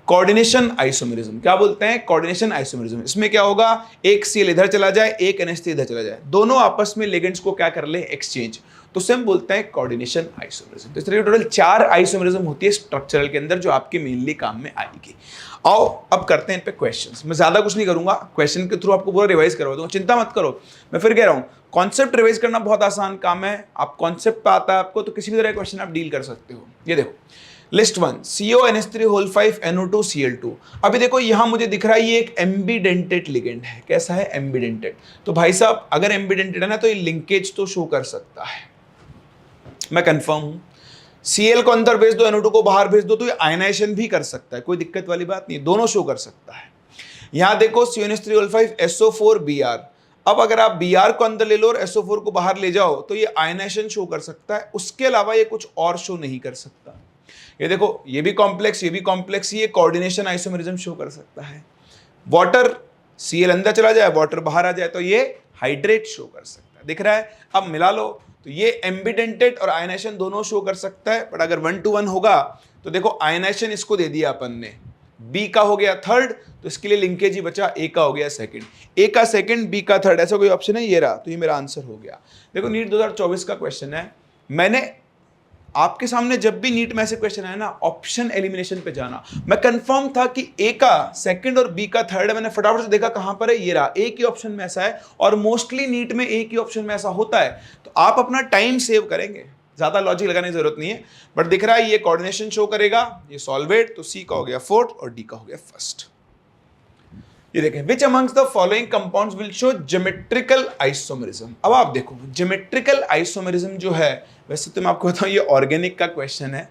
Speaker 1: कोऑर्डिनेशन आइसोमेरिज्म। क्या बोलते हैं? Coordination isomerism. इसमें क्या होगा? एक Cl इधर चला जाए, एक NH3 इधर चला जाए, दोनों आपस में लिगेंड्स को क्या कर ले? एक्सचेंज। तो उसे हम बोलते हैं कोऑर्डिनेशन आइसोमेरिज्म। तो इस तरह टोटल 4 आइसोमेरिज्म होती है स्ट्रक्चरल के अंदर, जो आपके मेनली काम में आएगी। आओ अब करते हैं इन पे क्वेश्चंस। मैं ज्यादा कुछ नहीं करूंगा, क्वेश्चन के थ्रू आपको पूरा रिवाइज करवा दूंगा, चिंता मत करो। मैं फिर कह रहा हूं कॉन्सेप्ट रिवाइज करना बहुत आसान काम है। आप कॉन्सेप्ट पे आता है आपको तो किसी भी तरह का क्वेश्चन आप डील कर सकते हो। ये देखो list 1 CONH3 whole 5 NO2 Cl2। अभी देखो यहां मुझे दिख रहा है ये एक एम्बिडेंटेड लिगेंड है। कैसा है? एम्बिडेंटेड। तो भाई साहब अगर एम्बिडेंटेड है ना तो ये लिंकेज तो शो कर सकता है, मैं कंफर्म हूं। Cl को अंदर भेज दो, NO2 को बाहर भेज दो, तो ये आयनाइजेशन भी कर सकता है, कोई दिक्कत वाली बात नहीं, दोनों शो कर सकता है। यहां देखो CONH3 होल 5 SO4 Br। अब अगर आप Br को अंदर ले लो और SO4 को बाहर ले जाओ तो ये आयनाइजेशन शो कर सकता है, उसके अलावा ये कुछ और शो नहीं कर सकता। ये देखो ये भी कॉम्प्लेक्स, ये भी कॉम्प्लेक्स, ये कोऑर्डिनेशन आइसोमेरिज्म शो कर सकता है। वाटर Cl अंदर चला जाए, वाटर बाहर आ जाए तो ये हाइड्रेट शो कर सकता है, दिख रहा है? अब मिला लो तो ये एम्बिडेंटेड और आयनाइजेशन दोनों शो कर सकता है। बट अगर 1 to 1 होगा तो देखो आयनाइजेशन इसको दे दिया अपन ने, बी का हो गया थर्ड, तो इसके लिए लिंकेज ही बचा, ए का हो गया सेकंड, ए का सेकंड बी का थर्ड, ऐसा कोई ऑप्शन है? ये रहा, तो ये मेरा आंसर हो गया। देखो नीट 2024 का क्वेश्चन है, मैंने आपके सामने जब भी नीट में ऐसे क्वेश्चन आए ना ऑप्शन एलिमिनेशन पे जाना, मैं कंफर्म था कि ए का सेकंड और बी का थर्ड है, मैंने फटाफट से देखा कहां पर है, ये रहा, ए की ऑप्शन में ऐसा है, और मोस्टली नीट में ए की ऑप्शन में ऐसा होता है। तो आप अपना टाइम सेव करेंगे, ज्यादा लॉजिक लगाने की जरूरत नहीं है। बट दिख रहा है ये कोऑर्डिनेशन शो करेगा, ये सॉल्वेट, तो सी का हो गया फोर्थ और डी का हो गया फर्स्ट। ये देखें, विच amongst the following compounds will show geometrical isomerism. अब आप देखो ज्योमेट्रिकल आइसोमेरिज्म जो है, वैसे तो मैं आपको बताऊं ये ऑर्गेनिक का क्वेश्चन है,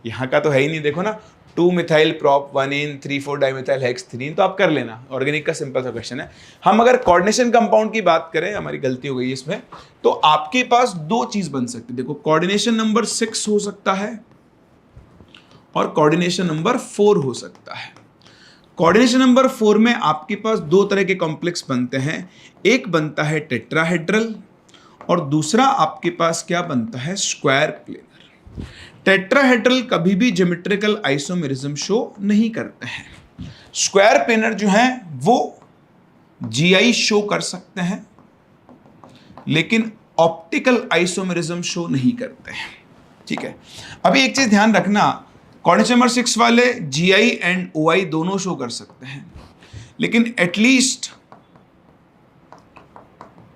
Speaker 1: यहाँ का तो है ही नहीं। देखो ना 2 मिथाइल प्रॉप 1 3 4 डाइमिथाइल हेक्स 3, तो आप कर लेना, ऑर्गेनिक का सिंपल सा क्वेश्चन है। हम अगर कोऑर्डिनेशन कंपाउंड की बात करें, हमारी गलती हो गई इसमें, तो आपके पास दो चीज बन सकती है। देखो कोऑर्डिनेशन नंबर 6 हो सकता है और कोऑर्डिनेशन नंबर 4 हो सकता है। कोऑर्डिनेशन नंबर 4 में आपके पास दो तरह के कॉम्प्लेक्स बनते हैं, एक बनता है टेट्राहेड्रल और दूसरा आपके पास क्या बनता है? Square planar. टेट्राहेड्रल कभी भी ज्योमेट्रिकल आइसोमेरिज्म शो नहीं करते हैं। स्क्वायर प्लेनर जो हैं वो जीआई शो कर सकते हैं लेकिन ऑप्टिकल आइसोमेरिज्म शो नहीं करते हैं, ठीक है। अभी एक चीज ध्यान रखना, कोऑर्डिनेशन नंबर 6 वाले GI एंड OI दोनों शो कर सकते हैं, लेकिन at least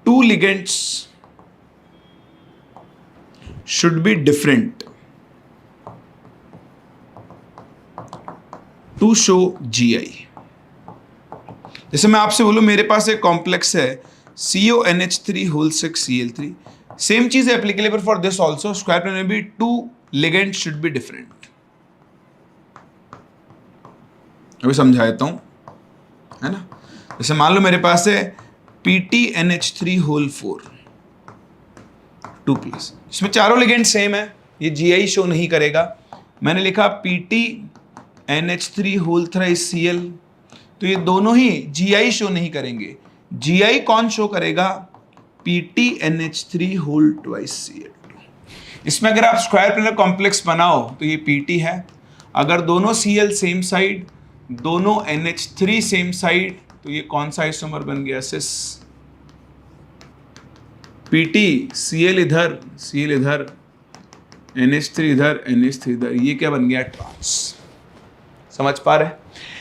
Speaker 1: 2 ligands should be different to show GI। जैसे मैं आपसे बोलूं मेरे पास एक कॉम्प्लेक्स है CONH3 होल 6 Cl3, सेम चीज है applicable for this also, square planar में भी 2 लिगेंड शुड बी डिफरेंट। अभी समझा देता हूं, है ना। जैसे मान लो मेरे पास है PTNH3 होल 4 2+, इसमें चारों लिगेंड सेम है, ये GI शो नहीं करेगा। मैंने लिखा PTNH3 होल 3 Cl, तो ये दोनों ही GI शो नहीं करेंगे। GI कौन शो करेगा? PTNH3 whole 2 Cl2। इसमें अगर आप स्क्वायर प्लेनर कॉम्प्लेक्स बनाओ तो ये PT है, अगर दोनों Cl सेम साइड, दोनों NH3 सेम साइड, तो ये कौन सा आइसोमर बन गया? सिस। PT Cl इधर, Cl इधर, NH3 इधर, NH3 इधर, ये क्या बन गया? ट्रांस। समझ पा रहे?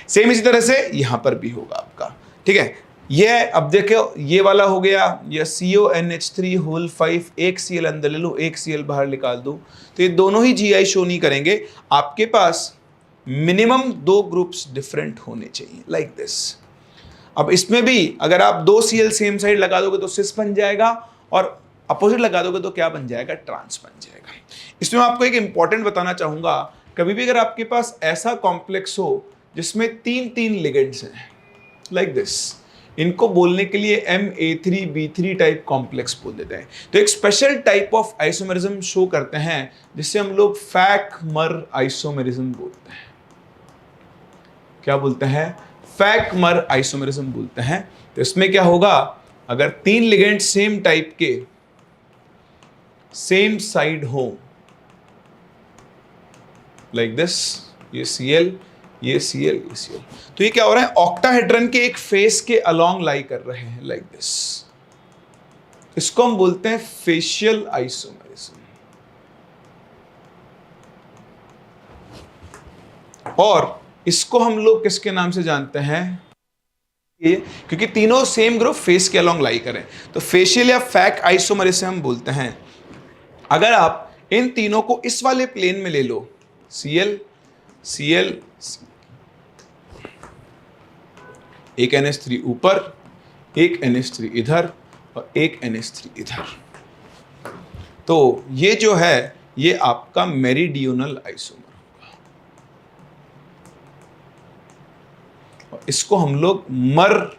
Speaker 1: सेम इसी तरह से यहां पर भी होगा आपका, ठीक है। ये अब देखो ये वाला हो गया, ये CONH3 होल 5, एक Cl अंदर ले लो, एक Cl बाहर निकाल दो, तो ये दोनों ही GI शो नहीं करेंगे। आपके पास मिनिमम 2 ग्रुप्स डिफरेंट होने चाहिए, लाइक दिस। अब इसमें भी अगर आप 2 Cl सेम साइड लगा दोगे तो सिस बन जाएगा, और अपोजिट लगा दोगे तो क्या बन जाएगा? ट्रांस बन जाएगा। इसमें मैं आपको एक इंपॉर्टेंट बताना चाहूंगा, कभी भी अगर आपके पास ऐसा कॉम्प्लेक्स हो जिसमें 3 लिगेंड्स हैं, लाइक दिस, इनको बोलने के लिए MA3B3 टाइप कॉम्प्लेक्स बोल देते हैं। तो एक special type of isomerism show करते हैं जिससे हम लोग फैक-मर आइसोमेरिज्म बोलते हैं। क्या बोलते हैं? फैक-मर आइसोमेरिज्म बोलते हैं। तो इसमें क्या होगा, अगर 3 लिगेंड सेम टाइप के सेम साइड हो, लाइक दिस, ये Cl, ये Cl, ये Cl, तो ये क्या हो रहा है? ऑक्टाहेड्रन के एक फेस के अलोंग लाई कर रहे हैं, लाइक दिस। इसको हम बोलते हैं फेशियल आइसोमेरिज्म। और इसको हम लोग किसके नाम से जानते हैं? ये क्योंकि तीनों सेम ग्रुप फेस के अलोंग लाई करें, तो फेशियल या फैक आइसोमर इसे हम बोलते हैं। अगर आप इन तीनों को इस वाले प्लेन में ले लो, Cl Cl, एक NH3 ऊपर, एक NH3 इधर और एक NH3 इधर। तो ये जो है ये आपका मेरिडियोनल आइसोमर होगा, और इसको हम लोग मर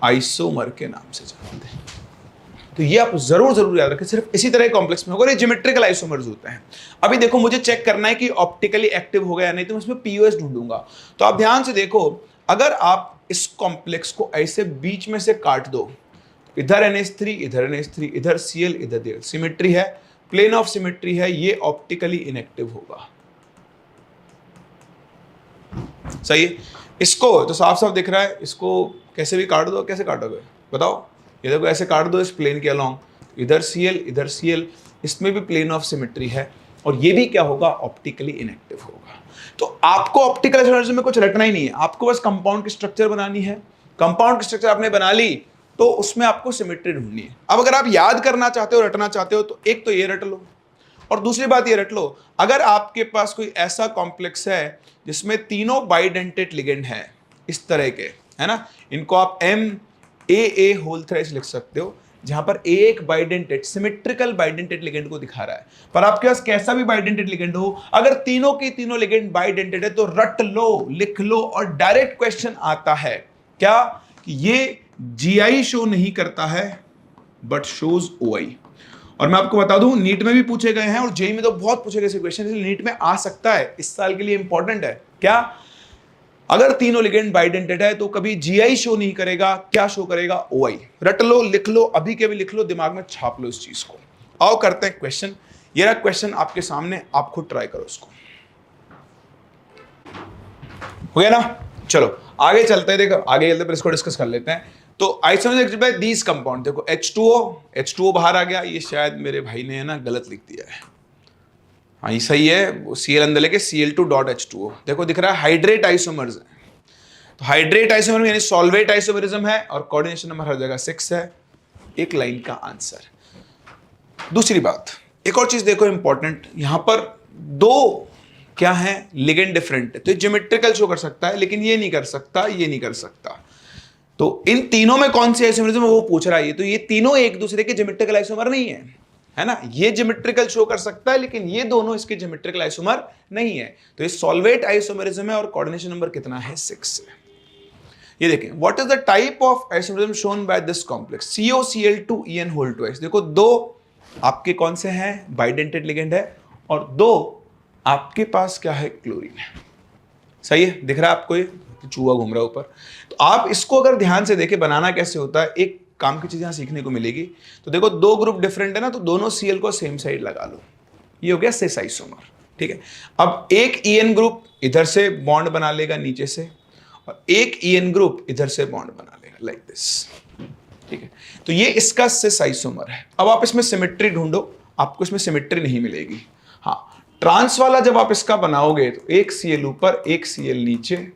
Speaker 1: आइसोमर के नाम से जानते हैं। तो ये आप जरूर याद रखें, सिर्फ इसी तरह कॉम्प्लेक्स में होगा। ये ज्योमेट्रिकल आइसोमर्स होते हैं। अभी देखो मुझे चेक करना है कि ऑप्टिकली एक्टिव हो गया या नहीं, तो मैं इसमें पीओएस ढूंढूंगा। तो आप ध्यान से देखो, अगर आप इस कॉम्प्लेक्स को ऐसे बीच में से काट दो, इधर NH3 इधर NH3 इधर Cl इधर सिमेट्री है, प्लेन ऑफ सिमेट्री है, ये ऑप्टिकली इनएक्टिव होगा। सही है। इसको तो साफ साफ दिख रहा है, इसको कैसे भी काट दो, कैसे काटोगे बताओ? ये देखो ऐसे काट दो इस प्लेन के अलोंग, इधर Cl, इसमें भी प्लेन ऑफ सिमेट्री है, और ये भी क्या होगा? ऑप्टिकली इनएक्टिव होगा। तो आपको ऑप्टिकल आइसोमरिज्म में कुछ रटना ही नहीं है, आपको बस कंपाउंड की स्ट्रक्चर बनानी है। कंपाउंड की स्ट्रक्चर आपने बना ली तो उसमें आपको सिमेट्री ढूंढनी है। अब अगर आप याद करना चाहते हो, रटना चाहते हो, तो एक तो ये रट लो, और दूसरी बात ये रट लो, अगर आपके पास कोई ऐसा कॉम्प्लेक्स है जिसमें तीनों बाइडेंटेड लिगेंड है इस तरह के, है ना, इनको आप MAA होल थ्राइस लिख सकते हो, जहां पर एक बाइडेंटेड सिमेट्रिकल बाइडेंटेड लिगेंड को दिखा रहा है। पर आपके पास कैसा भी बाइडेंटेड लिगेंड हो, अगर तीनों के तीनों लिगेंड बाइडेंटेड है तो रट लो, लिख लो, और डायरेक्ट क्वेश्चन आता है क्या कि ये GI शो नहीं करता है बट शोज OI। और मैं आपको बता दूं, नीट में भी पूछे गए हैं और जेई में तो बहुत पूछे गए ऐसे क्वेश्चन, इसलिए नीट में आ सकता है, इस साल के लिए इंपॉर्टेंट है। क्या? अगर तीनों लिगेंड बाइडेंटेड है तो कभी GI शो नहीं करेगा, क्या शो करेगा? OI। रट लो, लिख लो, अभी के भी लिख लो, दिमाग में छाप लो इस चीज को। आओ करते हैं क्वेश्चन। ये रहा क्वेश्चन आपके सामने, आप खुद ट्राई करो इसको। हो गया ना? चलो आगे चलते हैं, देखो आगे चलते पर इसको डिस्कस कर लेते हैं। तो आइसोमर्स बाय दीज कंपाउंड, देखो H2O बाहर आ गया, ये शायद मेरे भाई ने है ना गलत लिख दिया है। हाँ ये सही है, वो Cl अंदर लेके Cl2.H2O, देखो दिख रहा है हाइड्रेट आइसोमर्स है। तो हाइड्रेट आइसोमर यानी सॉल्वेट आइसोमरिज्म है, और कोऑर्डिनेशन नंबर हर जगह 6 है। एक लाइन का आंसर। दूसरी बात, एक और चीज देखो इंपॉर्टेंट, यहां पर दो क्या है? लिगेंड डिफरेंट है, तो ज्योमेट्रिकल शो कर सकता है, लेकिन ये नहीं कर सकता, ये नहीं कर सकता। तो इन तीनों में कौन सी आइसोमरिज्म वो पूछ रहा है। तो ये तीनों एक दूसरे के ज्योमेट्रिकल आइसोमर नहीं है ना? ये ज्योमेट्रिकल शो कर सकता है, लेकिन ये दोनों इसके ज्योमेट्रिकल आइसोमर नहीं है। तो ये सॉल्वेट आइसोमरिज्म है, और कोऑर्डिनेशन नंबर कितना है? 6 है। ये देखें, what is the type of isomerism shown by this complex COCl2En whole twice. देखो दो आपके कौन से हैं? बाइडेंटेड लिगेंड है, और दो आपके पास क्या है? क्लोरीन है। सही है, दिख रहा है आपको? ये चूहा घूम रहा है ऊपर। तो आप इसको अगर ध्यान से देखें बनाना कैसे होता है, एक काम की चीज यहां सीखने को मिलेगी। तो देखो दो ग्रुप डिफरेंट है ना, तो दोनों Cl को सेम साइड लगा लो, ये हो गया सिस आइसोमर। ठीक है, अब एक En ग्रुप इधर से बॉन्ड बना लेगा नीचे से, और एक En ग्रुप इधर से बॉन्ड बना लेगा लाइक दिस। ठीक है, तो ये इसका सिस आइसोमर है। अब आप इसमें सिमेट्री ढूंढो, आपको इसमें सिमेट्री नहीं मिलेगी। हाँ, ट्रांस वाला जब आप इसका बनाओगे तो एक Cl ऊपर, एक Cl नीचे,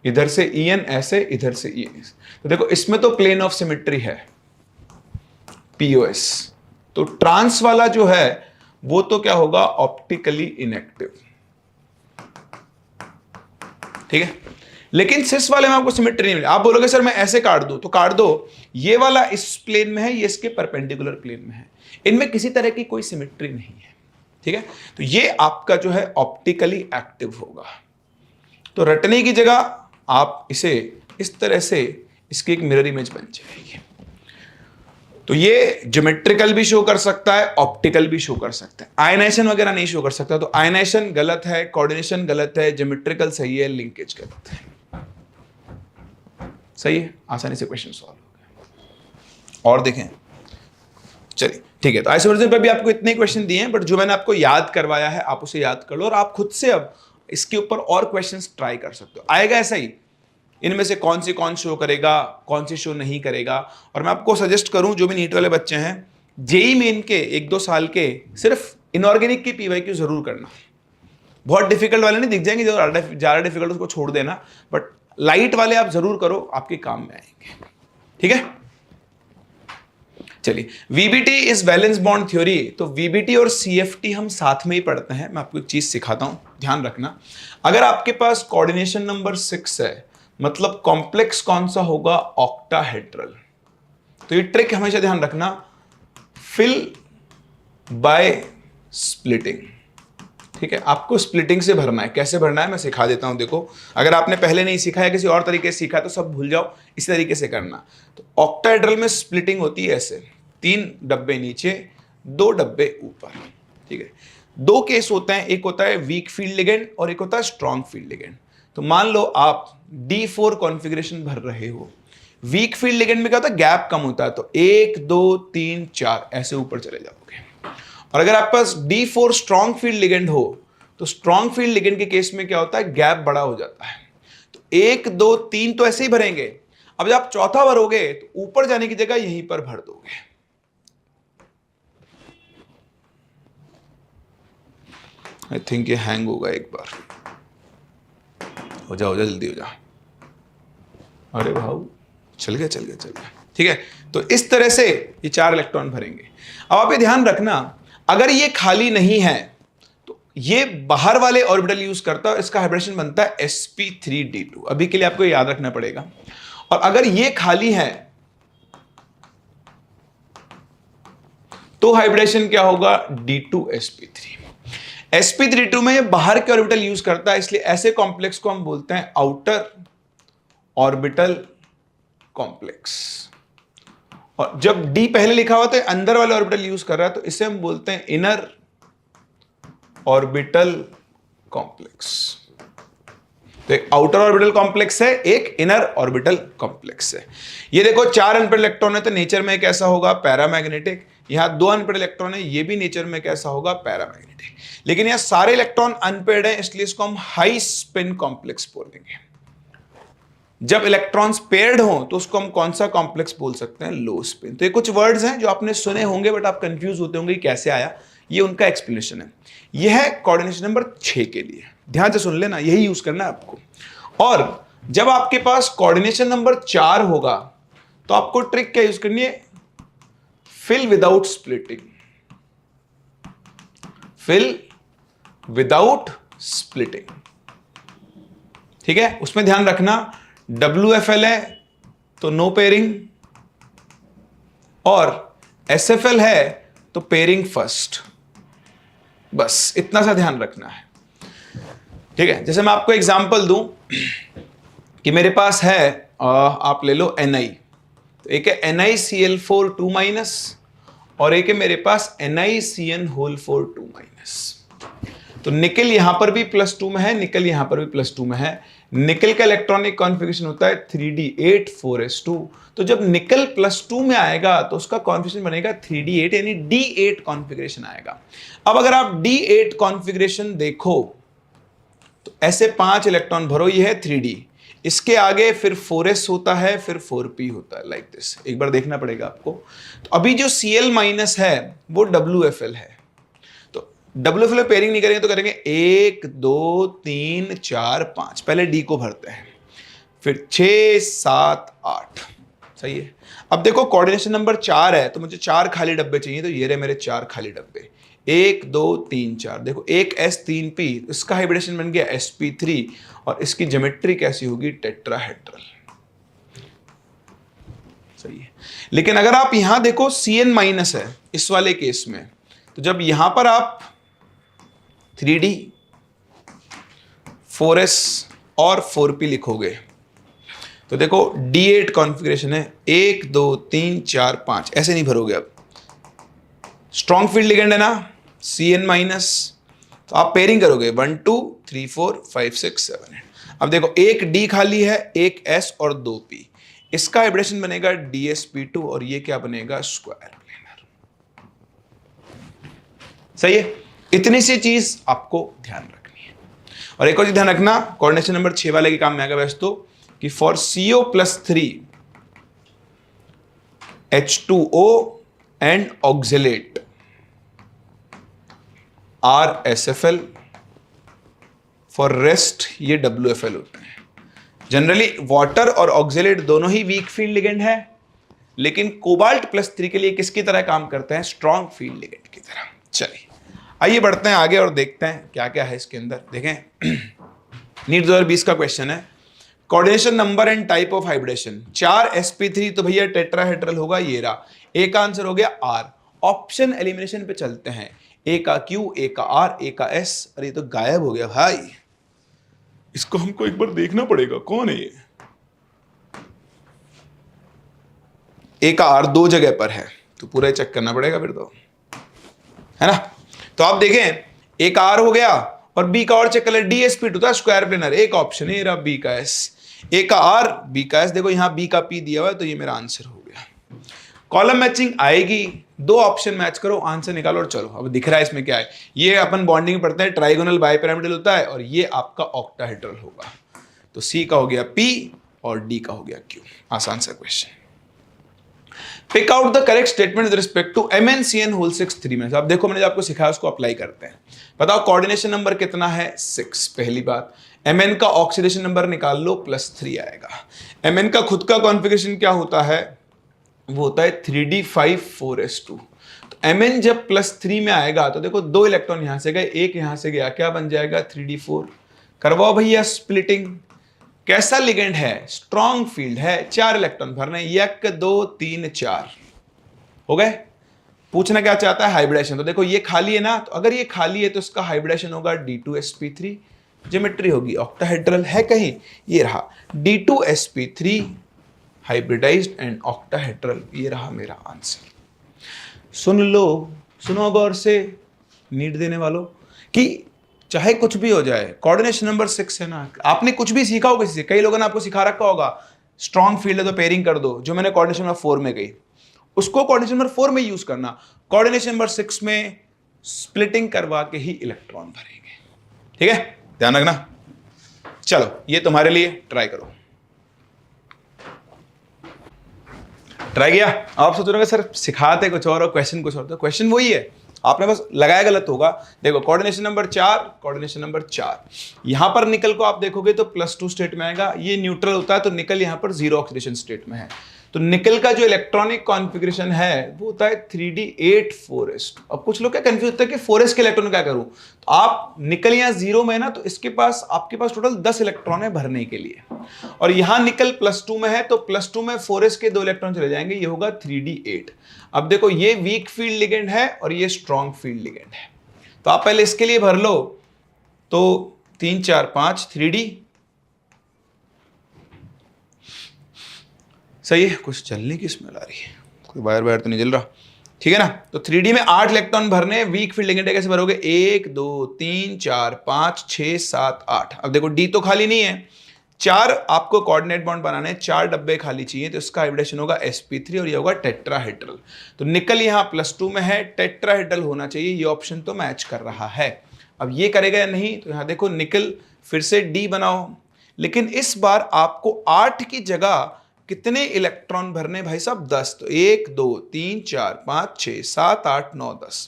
Speaker 1: इधर से En ऐसे, इधर से En ऐसे। तो देखो इसमें तो प्लेन ऑफ सिमेट्री है, POS। तो ट्रांस वाला जो है वो तो क्या होगा? Optically inactive. ठीक है, लेकिन सिस वाले में आपको सिमेट्री नहीं मिले। आप बोलोगे सर मैं ऐसे काट दूं, तो काट दो, ये वाला इस प्लेन में है, ये इसके परपेंडिकुलर प्लेन में है, इनमें किसी तरह की कोई सिमेट्री नहीं है। ठीक है, तो ये आपका जो है ऑप्टिकली एक्टिव होगा। तो रटने की जगह आप इसे इस तरह से, इसकी एक मिरर इमेज बन जाएगी। तो ये ज्योमेट्रिकल भी शो कर सकता है, ऑप्टिकल भी शो कर सकता है, आयनाइजेशन वगैरह नहीं शो कर सकता। तो आयनाइजेशन गलत है, कोऑर्डिनेशन गलत है, ज्योमेट्रिकल सही है, लिंकेज गलत है। सही है, आसानी से क्वेश्चन सॉल्व हो गया। और देखें, चलिए ठीक है। तो आइसोमरिज्म पे भी आपको इतने क्वेश्चन दिए हैं, बट जो मैंने आपको याद करवाया है आप उसे याद कर लो, और आप खुद से अब इसके ऊपर और क्वेश्चंस ट्राई कर सकते हो। आएगा ऐसा ही, इनमें से कौन शो करेगा, कौन सी शो नहीं करेगा। और मैं आपको सजेस्ट करूं, जो भी नीट वाले बच्चे हैं, जेई मेन के 1-2 साल के सिर्फ इनऑर्गेनिक की PYQ जरूर करना। बहुत डिफिकल्ट वाले नहीं दिख जाएंगे, जो ज़्यादा डिफिकल्ट उसको छोड़ देना, बट लाइट वाले आप जरूर करो, आपके काम में आएंगे। ठीक है, चलिए, VBT is valence bond theory. तो वीबीटी और सीएफटी हम साथ में ही पढ़ते हैं। मैं आपको एक चीज सिखाता हूं, ध्यान रखना। अगर आपके पास कोऑर्डिनेशन नंबर 6 है, मतलब कॉम्प्लेक्स कौन सा होगा? ऑक्टाहेड्रल। तो ये ट्रिक हमेशा ध्यान रखना, फिल बाय स्प्लिटिंग। ठीक है, आपको स्प्लिटिंग से भरना है। कैसे भरना है मैं सिखा देता हूं। देखो, अगर आपने पहले नहीं सीखा है, किसी और तरीके से सीखा है, तो सब भूल जाओ, इसी तरीके से करना। तो ऑक्टाहेड्रल में स्प्लिटिंग होती है ऐसे, 3 डब्बे नीचे, 2 डब्बे ऊपर। ठीक है, 2 केस होते हैं, एक होता है वीक फील्ड लिगेंड और एक होता है स्ट्रॉन्ग फील्ड लिगेंड। तो मान लो आप D4 कॉन्फ़िगरेशन भर रहे हो। वीक फील्ड लिगेंड में क्या होता है? गैप कम होता है, तो 1 2 3 4 ऐसे ऊपर चले जाओगे। और अगर आपके पास D4 स्ट्रॉन्ग फील्ड लिगेंड हो, तो स्ट्रॉन्ग फील्ड लिगेंड के केस में क्या होता है? गैप बड़ा हो जाता है। तो 1 2 3 तो ऐसे ही भरेंगे। अब जब आप चौथा भरोगे तो ऊपर जाने की जगह यहीं पर भर दोगे। आई थिंक ये हैंग होगा एक बार। हो जा जल्दी हो जा। अरे भाऊ, चल गया। ठीक है, तो इस तरह से ये 4 इलेक्ट्रॉन भरेंगे। अब आप ये ध्यान रखना, अगर ये खाली नहीं है तो ये बाहर वाले ऑर्बिटल यूज करता है, इसका हाइब्रिडेशन बनता है sp3d2। अभी के लिए आपको याद रखना पड़ेगा। और अगर ये खाली है तो हाइब्रिडेशन क्या होगा? d2sp3। sp3d2 में ये बाहर के ऑर्बिटल यूज करता है, इसलिए ऐसे कॉम्प्लेक्स को हम बोलते हैं आउटर ऑर्बिटल कॉम्प्लेक्स। और जब D पहले लिखा हुआ तो अंदर वाले ऑर्बिटल यूज कर रहा है, तो इसे हम बोलते हैं इनर ऑर्बिटल कॉम्प्लेक्स। तो एक आउटर ऑर्बिटल कॉम्प्लेक्स है, एक इनर ऑर्बिटल कॉम्प्लेक्स है। ये देखो 4 अनपेड इलेक्ट्रॉन है, तो नेचर में कैसा होगा? पैरामैग्नेटिक। यहां 2 अनपेड इलेक्ट्रॉन है, ये भी नेचर में कैसा होगा? पैरामैग्नेटिक। लेकिन यहां सारे इलेक्ट्रॉन अनपेड है, इसलिए इसको हम हाई स्पिन कॉम्प्लेक्स बोलेंगे। जब इलेक्ट्रॉन्स पेयर्ड हो तो उसको हम कौन सा कॉम्प्लेक्स बोल सकते हैं? लो स्पिन। तो ये कुछ वर्ड्स हैं जो आपने सुने होंगे, बट आप कंफ्यूज होते होंगे कैसे आया। ये उनका एक्सप्लेनेशन है। यह है कोऑर्डिनेशन नंबर 6 के लिए। ध्यान से सुन लेना, यही यूज करना है आपको। और जब आपके पास कोऑर्डिनेशन नंबर 4 होगा तो आपको ट्रिक क्या यूज करनी है? Fill without splitting. Fill without splitting. ठीक है, उसमें ध्यान रखना, WFL है तो नो पेयरिंग, और SFL है तो पेयरिंग फर्स्ट। बस इतना सा ध्यान रखना है। ठीक है, जैसे मैं आपको एग्जांपल दूं कि मेरे पास है, आप ले लो Ni। तो एक है NiCl4 2- और एक है मेरे पास NiCN4 2-। तो निकल यहां पर भी +2 में है, निकल यहां पर भी +2 में है। निकल का इलेक्ट्रॉनिक कॉन्फ़िगरेशन होता है 3d8 4s2। तो जब निकल +2 में आएगा तो उसका कॉन्फ़िगरेशन बनेगा 3d8, यानी d8 कॉन्फ़िगरेशन आएगा। अब अगर आप d8 कॉन्फ़िगरेशन देखो तो ऐसे 5 इलेक्ट्रॉन भरो, ये है 3d, इसके आगे फिर 4s होता है, फिर 4p होता है, लाइक दिस। एक बार देखना पड़ेगा आपको। तो अभी जो Cl- है वो WFL है। WFL में पेयरिंग नहीं करेंगे तो करेंगे 1 2 3 4 5। पहले D को भरते हैं, फिर 6 7 8। सही है। अब देखो कोऑर्डिनेशन नंबर 4 है, तो मुझे 4 खाली डब्बे चाहिए, तो ये रहे मेरे 4 खाली डब्बे, 1 2 3 4। देखो एक S 3p, इसका हाइब्रिडेशन बन गया sp3, और इसकी ज्योमेट्री कैसी होगी? टेट्राहेड्रल। सही है। लेकिन अगर आप यहां देखो Cn- है इस वाले केस में, तो जब यहां पर आप 3d 4s और 4p लिखोगे तो देखो d8 कॉन्फ़िगरेशन है, 1 2 3 4 5, ऐसे नहीं भरोगे। अब स्ट्रॉन्ग फील्ड लिगेंड है ना Cn-, तो आप पेयरिंग करोगे 1 2 3 4 5 6 7 8। अब देखो एक d खाली है, एक s और 2p, इसका हाइब्रिडेशन बनेगा dsp2, और ये क्या बनेगा? Square planar. सही है। इतनी सी चीज आपको ध्यान रखनी है। और एक और चीज ध्यान रखना, कोऑर्डिनेशन नंबर 6 वाले के काम में आएगा वैसे तो, कि for CO+3 H2O and oxalate are SFL, for rest ये WFL होते हैं। जनरली वाटर और ऑक्जेलेट दोनों ही वीक फील्ड लिगेंड है, लेकिन कोबाल्ट +3 के लिए किसकी तरह काम करते हैं? स्ट्रॉन्ग फील्ड लिगेंड की तरह। चलिए आइए बढ़ते हैं आगे और देखते हैं क्या क्या है इसके अंदर। देखें नीट 2020 का क्वेश्चन है, coordination number and type of hybridization. 4 sp3 तो भैया टेट्राहेड्रल होगा, ये रहा। ए का आंसर हो गया R। ऑप्शन एलिमिनेशन पे चलते हैं, ए का Q, ए का R, ए का S। अरे ये तो गायब हो गया भाई, इसको हमको एक बार देखना पड़ेगा, कौन है ये? ए का R 2 जगह पर है, तो पूरा चेक करना पड़ेगा फिर तो, है ना। तो आप देखें ए का R हो गया और बी का और चेक कर ले, DSP2 था स्क्वायर प्लेनर, एक ऑप्शन है, रहा बी का S। ए का R, बी का S, देखो यहां बी का P दिया हुआ है, तो ये मेरा आंसर हो गया। कॉलम मैचिंग आएगी, 2 ऑप्शन मैच करो, आंसर निकालो और चलो। अब दिख रहा है इसमें क्या है, ये अपन बॉन्डिंग पढ़ते हैं, ट्राइगोनल बाइपिरामिडल होता है और ये आपका ऑक्टाहेड्रल होगा। तो सी का हो गया P और डी का हो गया Q। आसान सा question. Pick out the correct statement with respect to MnCn whole 6 3 में। अब देखो मैंने जो आपको सिखाया उसको अप्लाई करते हैं। बताओ कोऑर्डिनेशन नंबर कितना है? 6। पहली बात, Mn का ऑक्सीडेशन नंबर निकाल लो, +3 आएगा। Mn का खुद का कॉन्फ़िगरेशन क्या होता है? वो होता है 3d5 4s2। तो Mn जब +3 में आएगा तो देखो 2 इलेक्ट्रॉन यहां से गए, एक यहां से गया, क्या बन जाएगा? 3d4। करवाओ भैया स्प्लिटिंग। कैसा लिगेंड है? स्ट्रॉन्ग फील्ड है, 4 इलेक्ट्रॉन भरने, 1 2 3 4 हो गए। पूछना क्या चाहता है? हाइब्रिडेशन। तो देखो ये खाली है ना, तो अगर ये खाली है तो इसका हाइब्रिडेशन होगा D2sp3, ज्योमेट्री होगी ऑक्टाहेड्रल, है कहीं? ये रहा D2sp3 हाइब्रिडाइज्ड एंड ऑक्टाहेड्रल, ये रहा मेरा आंसर। सुन लो, सुनो गौर से नीट देने वालों, कि चाहे कुछ भी हो जाए, कोऑर्डिनेशन नंबर 6 है ना। आपने कुछ भी सीखा होगा किसी से, कई लोगों ने आपको सिखा रखा होगा स्ट्रॉन्ग फील्ड है तो पेयरिंग कर दो, जो मैंने कोऑर्डिनेशन नंबर 4 में गई, उसको कोऑर्डिनेशन नंबर 4 में यूज करना। कोऑर्डिनेशन नंबर 6 में स्प्लिटिंग करवा के ही इलेक्ट्रॉन भरेंगे, ठीक है, ध्यान रखना। चलो ये तुम्हारे लिए, ट्राई करो। ट्राई किया? आप सोच रहे हो सर सिखाते कुछ और क्वेश्चन कुछ और, तो क्वेश्चन वही है, आपने बस लगाया गलत होगा। देखो कोऑर्डिनेशन नंबर 4, कोऑर्डिनेशन नंबर 4, यहां पर निकल को आप देखोगे तो +2 स्टेट में आएगा, ये न्यूट्रल होता है तो निकल यहां पर 0 ऑक्सीडेशन स्टेट में है। तो निकल का जो इलेक्ट्रॉनिक कॉन्फ़िगरेशन है वो होता है 3d8 4s2। अब कुछ लोग क्या कंफ्यूज होता है कि 4s के इलेक्ट्रॉन क्या करूं, तो आप निकल यहां 0 में है ना, तो इसके पास आपके पास टोटल 10 इलेक्ट्रॉन है भरने के लिए, और यहां निकल +2 में है तो +2 में 4s के 2 इलेक्ट्रॉन चले जाएंगे, ये होगा 3d8। अब देखो ये वीक फील्ड लिगेंड है और ये स्ट्रॉन्ग फील्ड लिगेंड है, तो आप पहले इसके लिए भर लो। तो 3 4 5 3d, सही है। कुछ चलने की स्मेल आ रही है, कोई वायर वायर तो नहीं जल रहा, ठीक है ना। तो 3d में 8 इलेक्ट्रॉन भरने, वीक फील्ड लिगेंड कैसे भरोगे? 1 2 3 4 5 6 7 8। अब देखो d तो खाली नहीं है, 4 आपको कोऑर्डिनेट बॉन्ड बनाने, 4 डब्बे खाली चाहिए, तो इसका हाइब्रिडेशन होगा sp3 और ये होगा टेट्राहेड्रल। तो निकल यहां +2 में है, टेट्राहेड्रल होना चाहिए, ये ऑप्शन तो मैच कर रहा है। अब ये करेगा या नहीं, तो यहां देखो निकल, फिर से d बनाओ, लेकिन इस बार आपको 8 की जगह कितने इलेक्ट्रॉन भरने भाई साहब? 10। तो 1 2 3 4 5 6 7 8 9 10।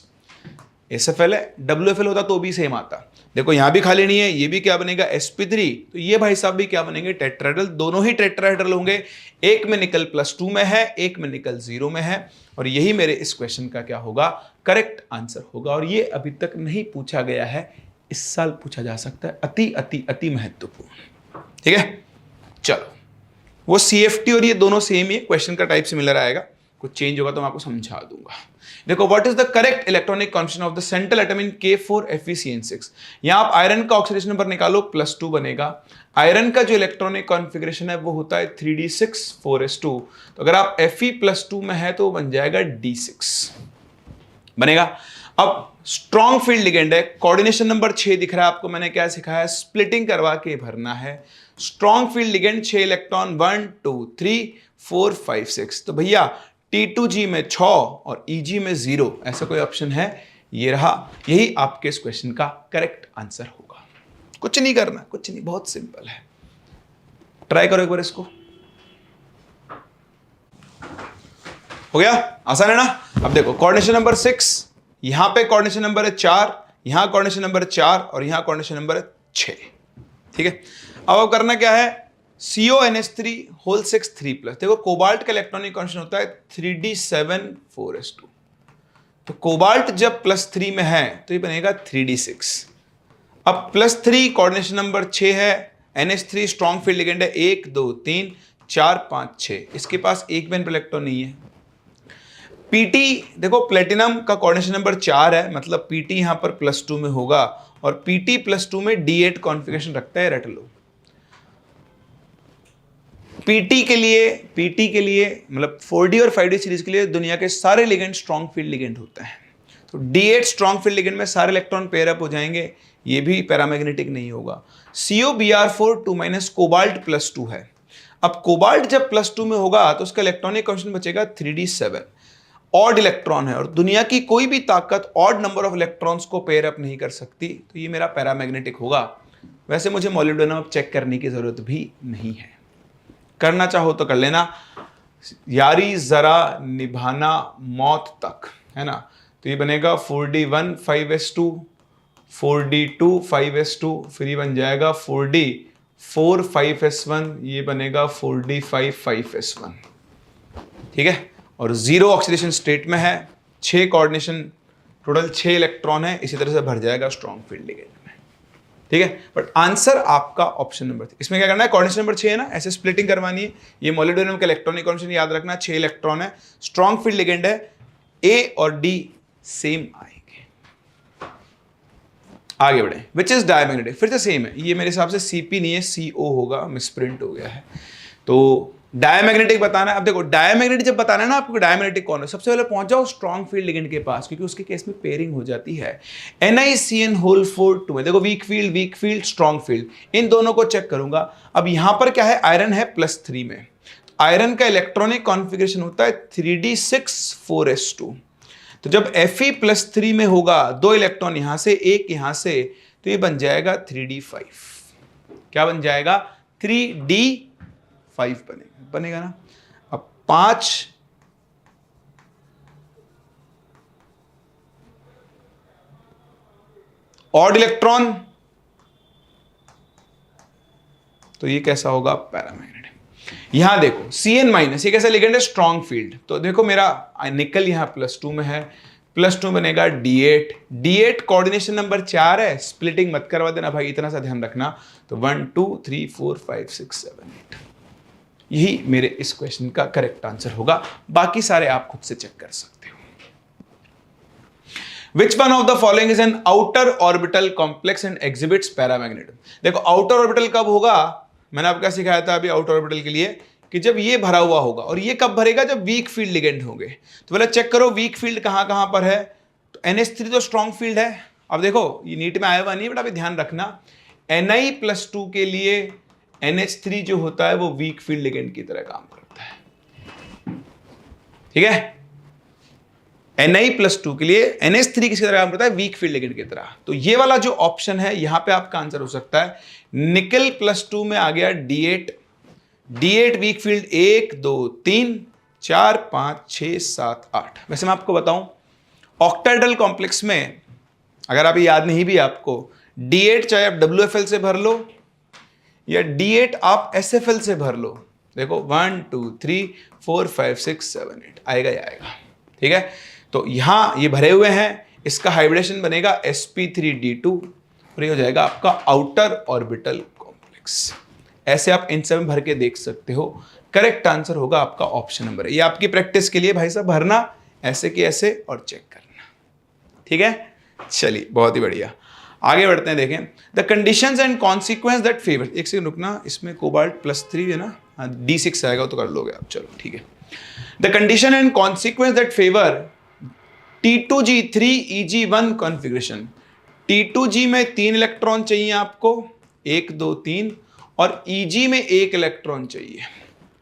Speaker 1: SFL है, WFL होता तो भी सेम आता। देखो यहां भी खाली नहीं है, ये भी क्या बनेगा? sp3, तो ये भाई साहब भी क्या बनेंगे? टेट्राहेड्रल। दोनों ही टेट्राहेड्रल होंगे, एक में निकल +2 में है, एक में निकल 0 में है, और यही मेरे इस क्वेश्चन का क्या होगा? करेक्ट आंसर होगा। और ये अभी तक नहीं पूछा गया है, इस साल पूछा जा सकता है, अति अति अति महत्वपूर्ण, ठीक है। चलो वो CFT और ये दोनों सेम ही, क्वेश्चन का टाइप सिमिलर आएगा, कुछ चेंज होगा तो मैं आपको समझा दूंगा। देखो what is the correct electronic configuration of the central atom in K4FeCN6। यहां आप आयरन का ऑक्सीडेशन नंबर निकालो, +2 बनेगा। आयरन का जो इलेक्ट्रॉनिक कॉन्फिगरेशन है वो होता है 3d6 4s2। तो अगर आप Fe+2 में है तो बन जाएगा d6 बनेगा। अब स्ट्रॉन्ग फील्ड लिगेंड है, कोऑर्डिनेशन नंबर 6 दिख रहा है आपको, मैंने क्या सिखाया? स्प्लिटिंग करवा के भरना है। Strong field ligand 6 electron, 1 2 3 4 5 6। तो भैया T2G में 6 और EG में 0, ऐसा कोई ऑप्शन है? ये रहा, यही आपके इस क्वेश्चन का करेक्ट आंसर होगा। कुछ नहीं करना, कुछ नहीं, बहुत सिंपल है। ट्राई करो एक बार इसको, हो गया? आसान है ना। अब देखो कोऑर्डिनेशन नंबर 6, यहां पे कोऑर्डिनेशन नंबर है 4, यहां कोऑर्डिनेशन नंबर 4 और यहां कोऑर्डिनेशन नंबर 6, ठीक है। अब करना क्या है? CONH3 whole 6 3+। देखो कोबाल्ट का इलेक्ट्रॉनिक कॉन्फिगरेशन होता है 3d7 4s2। तो कोबाल्ट जब +3 में है तो ये बनेगा 3d6। अब +3 कोऑर्डिनेशन नंबर 6 है, NH3 स्ट्रॉन्ग फील्ड लिगेंड है, 1 2 3 4 5 6, इसके पास एक भी इलेक्ट्रॉन नहीं है। PT देखो प्लेटिनम का कोऑर्डिनेशन नंबर 4 है, मतलब PT यहां पर +2 में होगा और PT +2 में D8 कॉन्फिगरेशन रखता है, रट लो। PT के लिए मतलब 4D और 5D सीरीज के लिए दुनिया के सारे लिगेंड स्ट्रॉन्ग फील्ड लिगेंड होते हैं। तो D8 स्ट्रॉन्ग फील्ड लिगेंड में सारे इलेक्ट्रॉन पेयर अप हो जाएंगे, ये भी पैरामैग्नेटिक नहीं होगा। COBr4 2- कोबाल्ट +2 है। अब कोबाल्ट जब +2 में होगा तो उसका इलेक्ट्रॉनिक कॉन्फिगरेशन बचेगा 3d7। ऑड इलेक्ट्रॉन है और दुनिया की कोई भी ताकत ऑड नंबर ऑफ इलेक्ट्रॉन्स को पेयर अप नहीं कर सकती, तो ये मेरा पैरामैग्नेटिक होगा। वैसे मुझे मॉलिब्डेनम चेक करने की जरूरत भी नहीं है, करना चाहो तो कर लेना, यारी जरा निभाना मौत तक, है ना। तो ये बनेगा 4d1 5s2, 4d2 5s2, फिर ये बन जाएगा 4d4 5s1, ये बनेगा 4d5 5s1, ठीक है। और 0 ऑक्सीडेशन स्टेट में है, 6 कोऑर्डिनेशन, टोटल 6 इलेक्ट्रॉन है, इसी तरह से भर जाएगा स्ट्रॉन्ग फील्ड लिगेंड में, ठीक है। बट आंसर आपका ऑप्शन नंबर 3। इसमें क्या करना है, कोऑर्डिनेशन नंबर 6 है ना, ऐसे स्प्लिटिंग करवानी है। ये मॉलिब्डेनम का इलेक्ट्रॉनिक कॉन्फिगरेशन याद रखना, 6 इलेक्ट्रॉन है, स्ट्रॉन्ग फील्ड लिगेंड है, A और D सेम आएंगे। आगे बढ़े, विच इज डायमैग्नेटिक, फिर से सेम है, ये मेरे हिसाब से CP नहीं है, CO होगा, मिसप्रिंट हो गया है। तो डायमैग्नेटिक बताना है। अब देखो डायमैग्नेटिक जब बताना है ना आपको, डायमैग्नेटिक कौन है, सबसे पहले पहुंच जाओ स्ट्रॉन्ग फील्ड लिगेंड के पास, क्योंकि उसके केस में पेयरिंग हो जाती है। NiCN होल 4 2 है, देखो वीक फील्ड स्ट्रॉन्ग फील्ड, इन दोनों को चेक करूंगा। अब यहां पर क्या है, आयरन है +3 में, आयरन का इलेक्ट्रॉनिक कॉन्फिगरेशन होता है 3d6 4s2। तो जब Fe+3 में होगा, 2 इलेक्ट्रॉन यहां से, 1 यहां से, तो ये बन जाएगा 3d5। क्या बन जाएगा, 3d5 बनेगा ना। अब 5 ऑड इलेक्ट्रॉन, तो ये कैसा होगा, पैरामैग्नेटिक। यहां देखो Cn-, ये कैसा लिगेंड है, स्ट्रॉन्ग फील्ड। तो देखो मेरा निकल यहां +2 में है, +2 बनेगा D8 कोऑर्डिनेशन नंबर 4 है, स्प्लिटिंग मत करवा देना भाई, इतना सा ध्यान रखना। तो 1 2 3 4 5 6 7 8, यही मेरे इस क्वेश्चन का करेक्ट आंसर होगा। बाकी सारे आप खुद से चेक कर सकते हो। Which one of the following is an outer orbital complex and exhibits paramagnetism? देखो आउटर ऑर्बिटल कब होगा, मैंने आपको सिखाया था अभी आउटर ऑर्बिटल के लिए, कि जब ये भरा हुआ होगा, और ये कब भरेगा, जब वीक फील्ड लिगेंड होंगे। तो पहले चेक करो वीक फील्ड कहां पर है। तो NH3 तो स्ट्रॉन्ग फील्ड है। अब देखो ये नीट में आया हुआ नहीं, बट अभी ध्यान रखना, Ni+2 के लिए NH3 जो होता है वो वीक फील्ड लिगेंड की तरह काम करता है, ठीक है। Ni+2 के लिए NH3 किसी तरह काम करता है, वीक फील्ड लिगेंड की तरह। तो ये वाला जो ऑप्शन है यहां पे आपका आंसर हो सकता है। निकल +2 में आ गया D8 वीक फील्ड, 1 2 3 4 5 6 7 8। वैसे मैं आपको बताऊं, ऑक्टाहेड्रल कॉम्प्लेक्स में अगर आप याद नहीं भी आपको, D8 चाहे आप WFL से भर लो या D8 आप SFL से भर लो, देखो 1 2 3 4 5 6 7 8 आएगा ही आएगा, ठीक है। तो यहां ये भरे हुए हैं, इसका हाइब्रिडेशन बनेगा sp3d2 और ये हो जाएगा आपका आउटर ऑर्बिटल कॉम्प्लेक्स। ऐसे आप इन सब में भर के देख सकते हो। करेक्ट आंसर होगा आपका ऑप्शन नंबर। ये आपकी प्रैक्टिस के लिए भाई साहब, भरना ऐसे के ऐसे और चेक करना, ठीक है। चलिए बहुत ही बढ़िया, आगे बढ़ते हैं। देखें the conditions and consequence that favour, एक सेकंड रुकना, इसमें कोबाल्ट +3 है ना, हाँ D6 आएगा तो कर लोगे आप, चलो ठीक है। The condition and consequence that favour T2G3 EG1 configuration. T2G में 3 इलेक्ट्रॉन चाहिए आपको, 1 2 3, और EG में 1 इलेक्ट्रॉन चाहिए,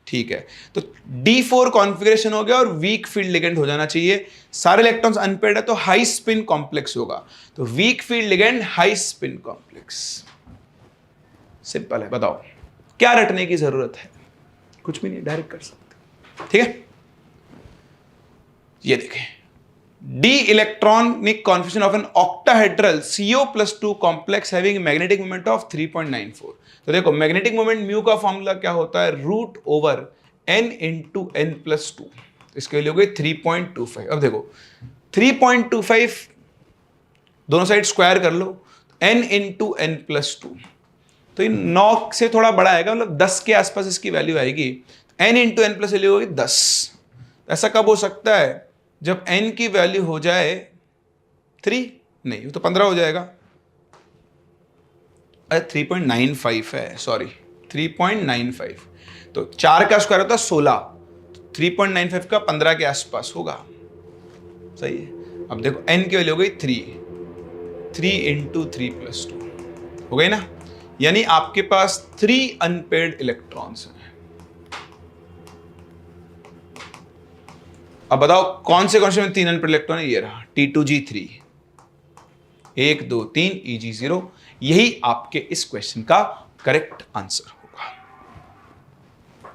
Speaker 1: ठीक है। तो D4 कॉन्फ़िगरेशन हो गया और वीक फील्ड लिगेंड हो जाना चाहिए। सारे इलेक्ट्रॉन्स अनपेयर्ड है तो हाई स्पिन कॉम्प्लेक्स होगा, तो weak field ligand high spin complex. Simple है, बताओ क्या रटने की जरूरत है, कुछ भी नहीं, डायरेक्ट कर सकते, ठीक है। ये देखें d electronic configuration of an octahedral CO+2 complex having magnetic moment of 3.94। तो देखो मैग्नेटिक मोमेंट म्यू का फॉर्मूला क्या होता है, root over n into n+2। इसके लिए हो गई 3.25। अब देखो 3.25 दोनों साइड स्क्वायर कर लो, n इंटू n+2, तो ये 9 से थोड़ा बड़ा आएगा, मतलब 10 के आसपास इसकी वैल्यू आएगी। n into n plus value होगी 10। ऐसा कब हो सकता है, जब n की वैल्यू हो जाए 3, नहीं वो तो 15 हो जाएगा। अरे 3.95 है, सॉरी 3.95, तो 4 का स्क्वायर होता है 16, 3.95 का 15 के आसपास होगा, सही है। अब देखो n की वैल्यू हो गई 3 इंटू 3+2 हो गई ना, यानी आपके पास 3 अनपेयर्ड इलेक्ट्रॉन्स हैं। अब बताओ कौन से में 3 अनपेयर्ड इलेक्ट्रॉन है, ये रहा T2G3, 1 2 3 Eg0। यही आपके इस क्वेश्चन का करेक्ट आंसर होगा,